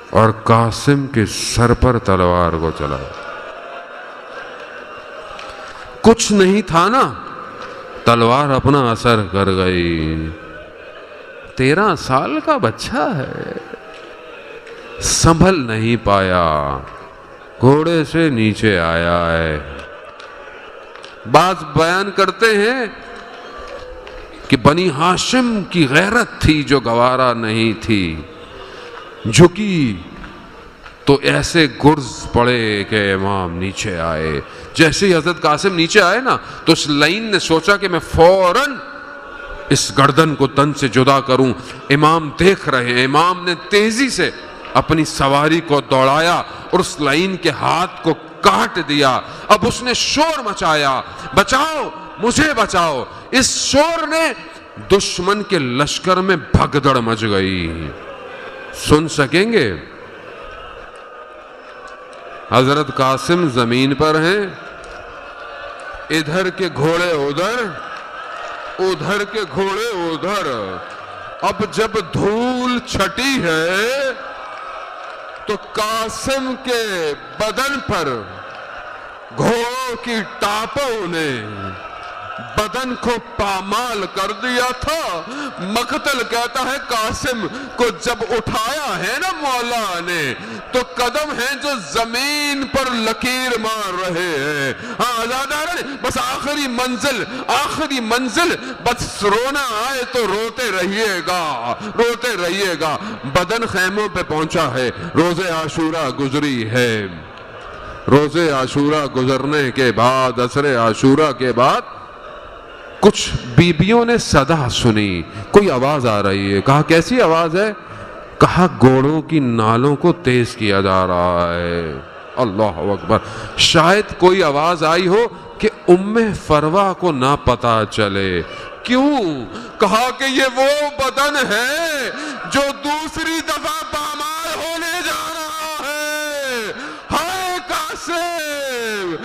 اور قاسم کے سر پر تلوار کو چلایا۔ کچھ نہیں تھا نا، تلوار اپنا اثر کر گئی۔ 13 سال کا بچہ ہے، سنبھل نہیں پایا، گھوڑے سے نیچے آیا ہے۔ بعض بیان کرتے ہیں کہ بنی ہاشم کی غیرت تھی جو گوارا نہیں تھی، جھکی تو ایسے گرز پڑے کہ امام نیچے آئے۔ جیسے ہی حضرت قاسم نیچے آئے نا تو اس لائن نے سوچا کہ میں فوراً اس گردن کو تن سے جدا کروں۔ امام دیکھ رہے ہیں، امام نے تیزی سے اپنی سواری کو دوڑایا اور اس لائن کے ہاتھ کو کاٹ دیا۔ اب اس نے شور مچایا، بچاؤ مجھے بچاؤ۔ اس شور نے دشمن کے لشکر میں بھگدڑ مچ گئی۔ سن سکیں گے؟ حضرت قاسم زمین پر ہیں، ادھر کے گھوڑے ادھر، ادھر کے گھوڑے ادھر۔ اب جب دھول چھٹی ہے تو قاسم کے بدن پر گھوڑوں کی ٹاپوں نے بدن کو پامال کر دیا تھا۔ مقتل کہتا ہے قاسم کو جب اٹھایا ہے نا مولا نے تو قدم ہیں جو زمین پر لکیر مار رہے ہیں۔ ہاں آزادارن بس آخری منزل بس رونا آئے تو روتے رہیے گا۔ بدن خیموں پہ پہنچا ہے، روز عاشورہ گزری ہے۔ روز عاشورہ گزرنے کے بعد، عصر عاشورہ کے بعد کچھ بیبیوں نے صدا سنی، کوئی آواز آ رہی ہے۔ کہا کیسی آواز ہے؟ کہا گھوڑوں کی نالوں کو تیز کیا جا رہا ہے۔ اللہ اکبر۔ شاید کوئی آواز آئی ہو کہ ام فروا کو نہ پتا چلے۔ کیوں؟ کہا کہ یہ وہ بدن ہے جو دوسری دفعہ پامال ہونے جا رہا ہے۔ ہائے قاسم!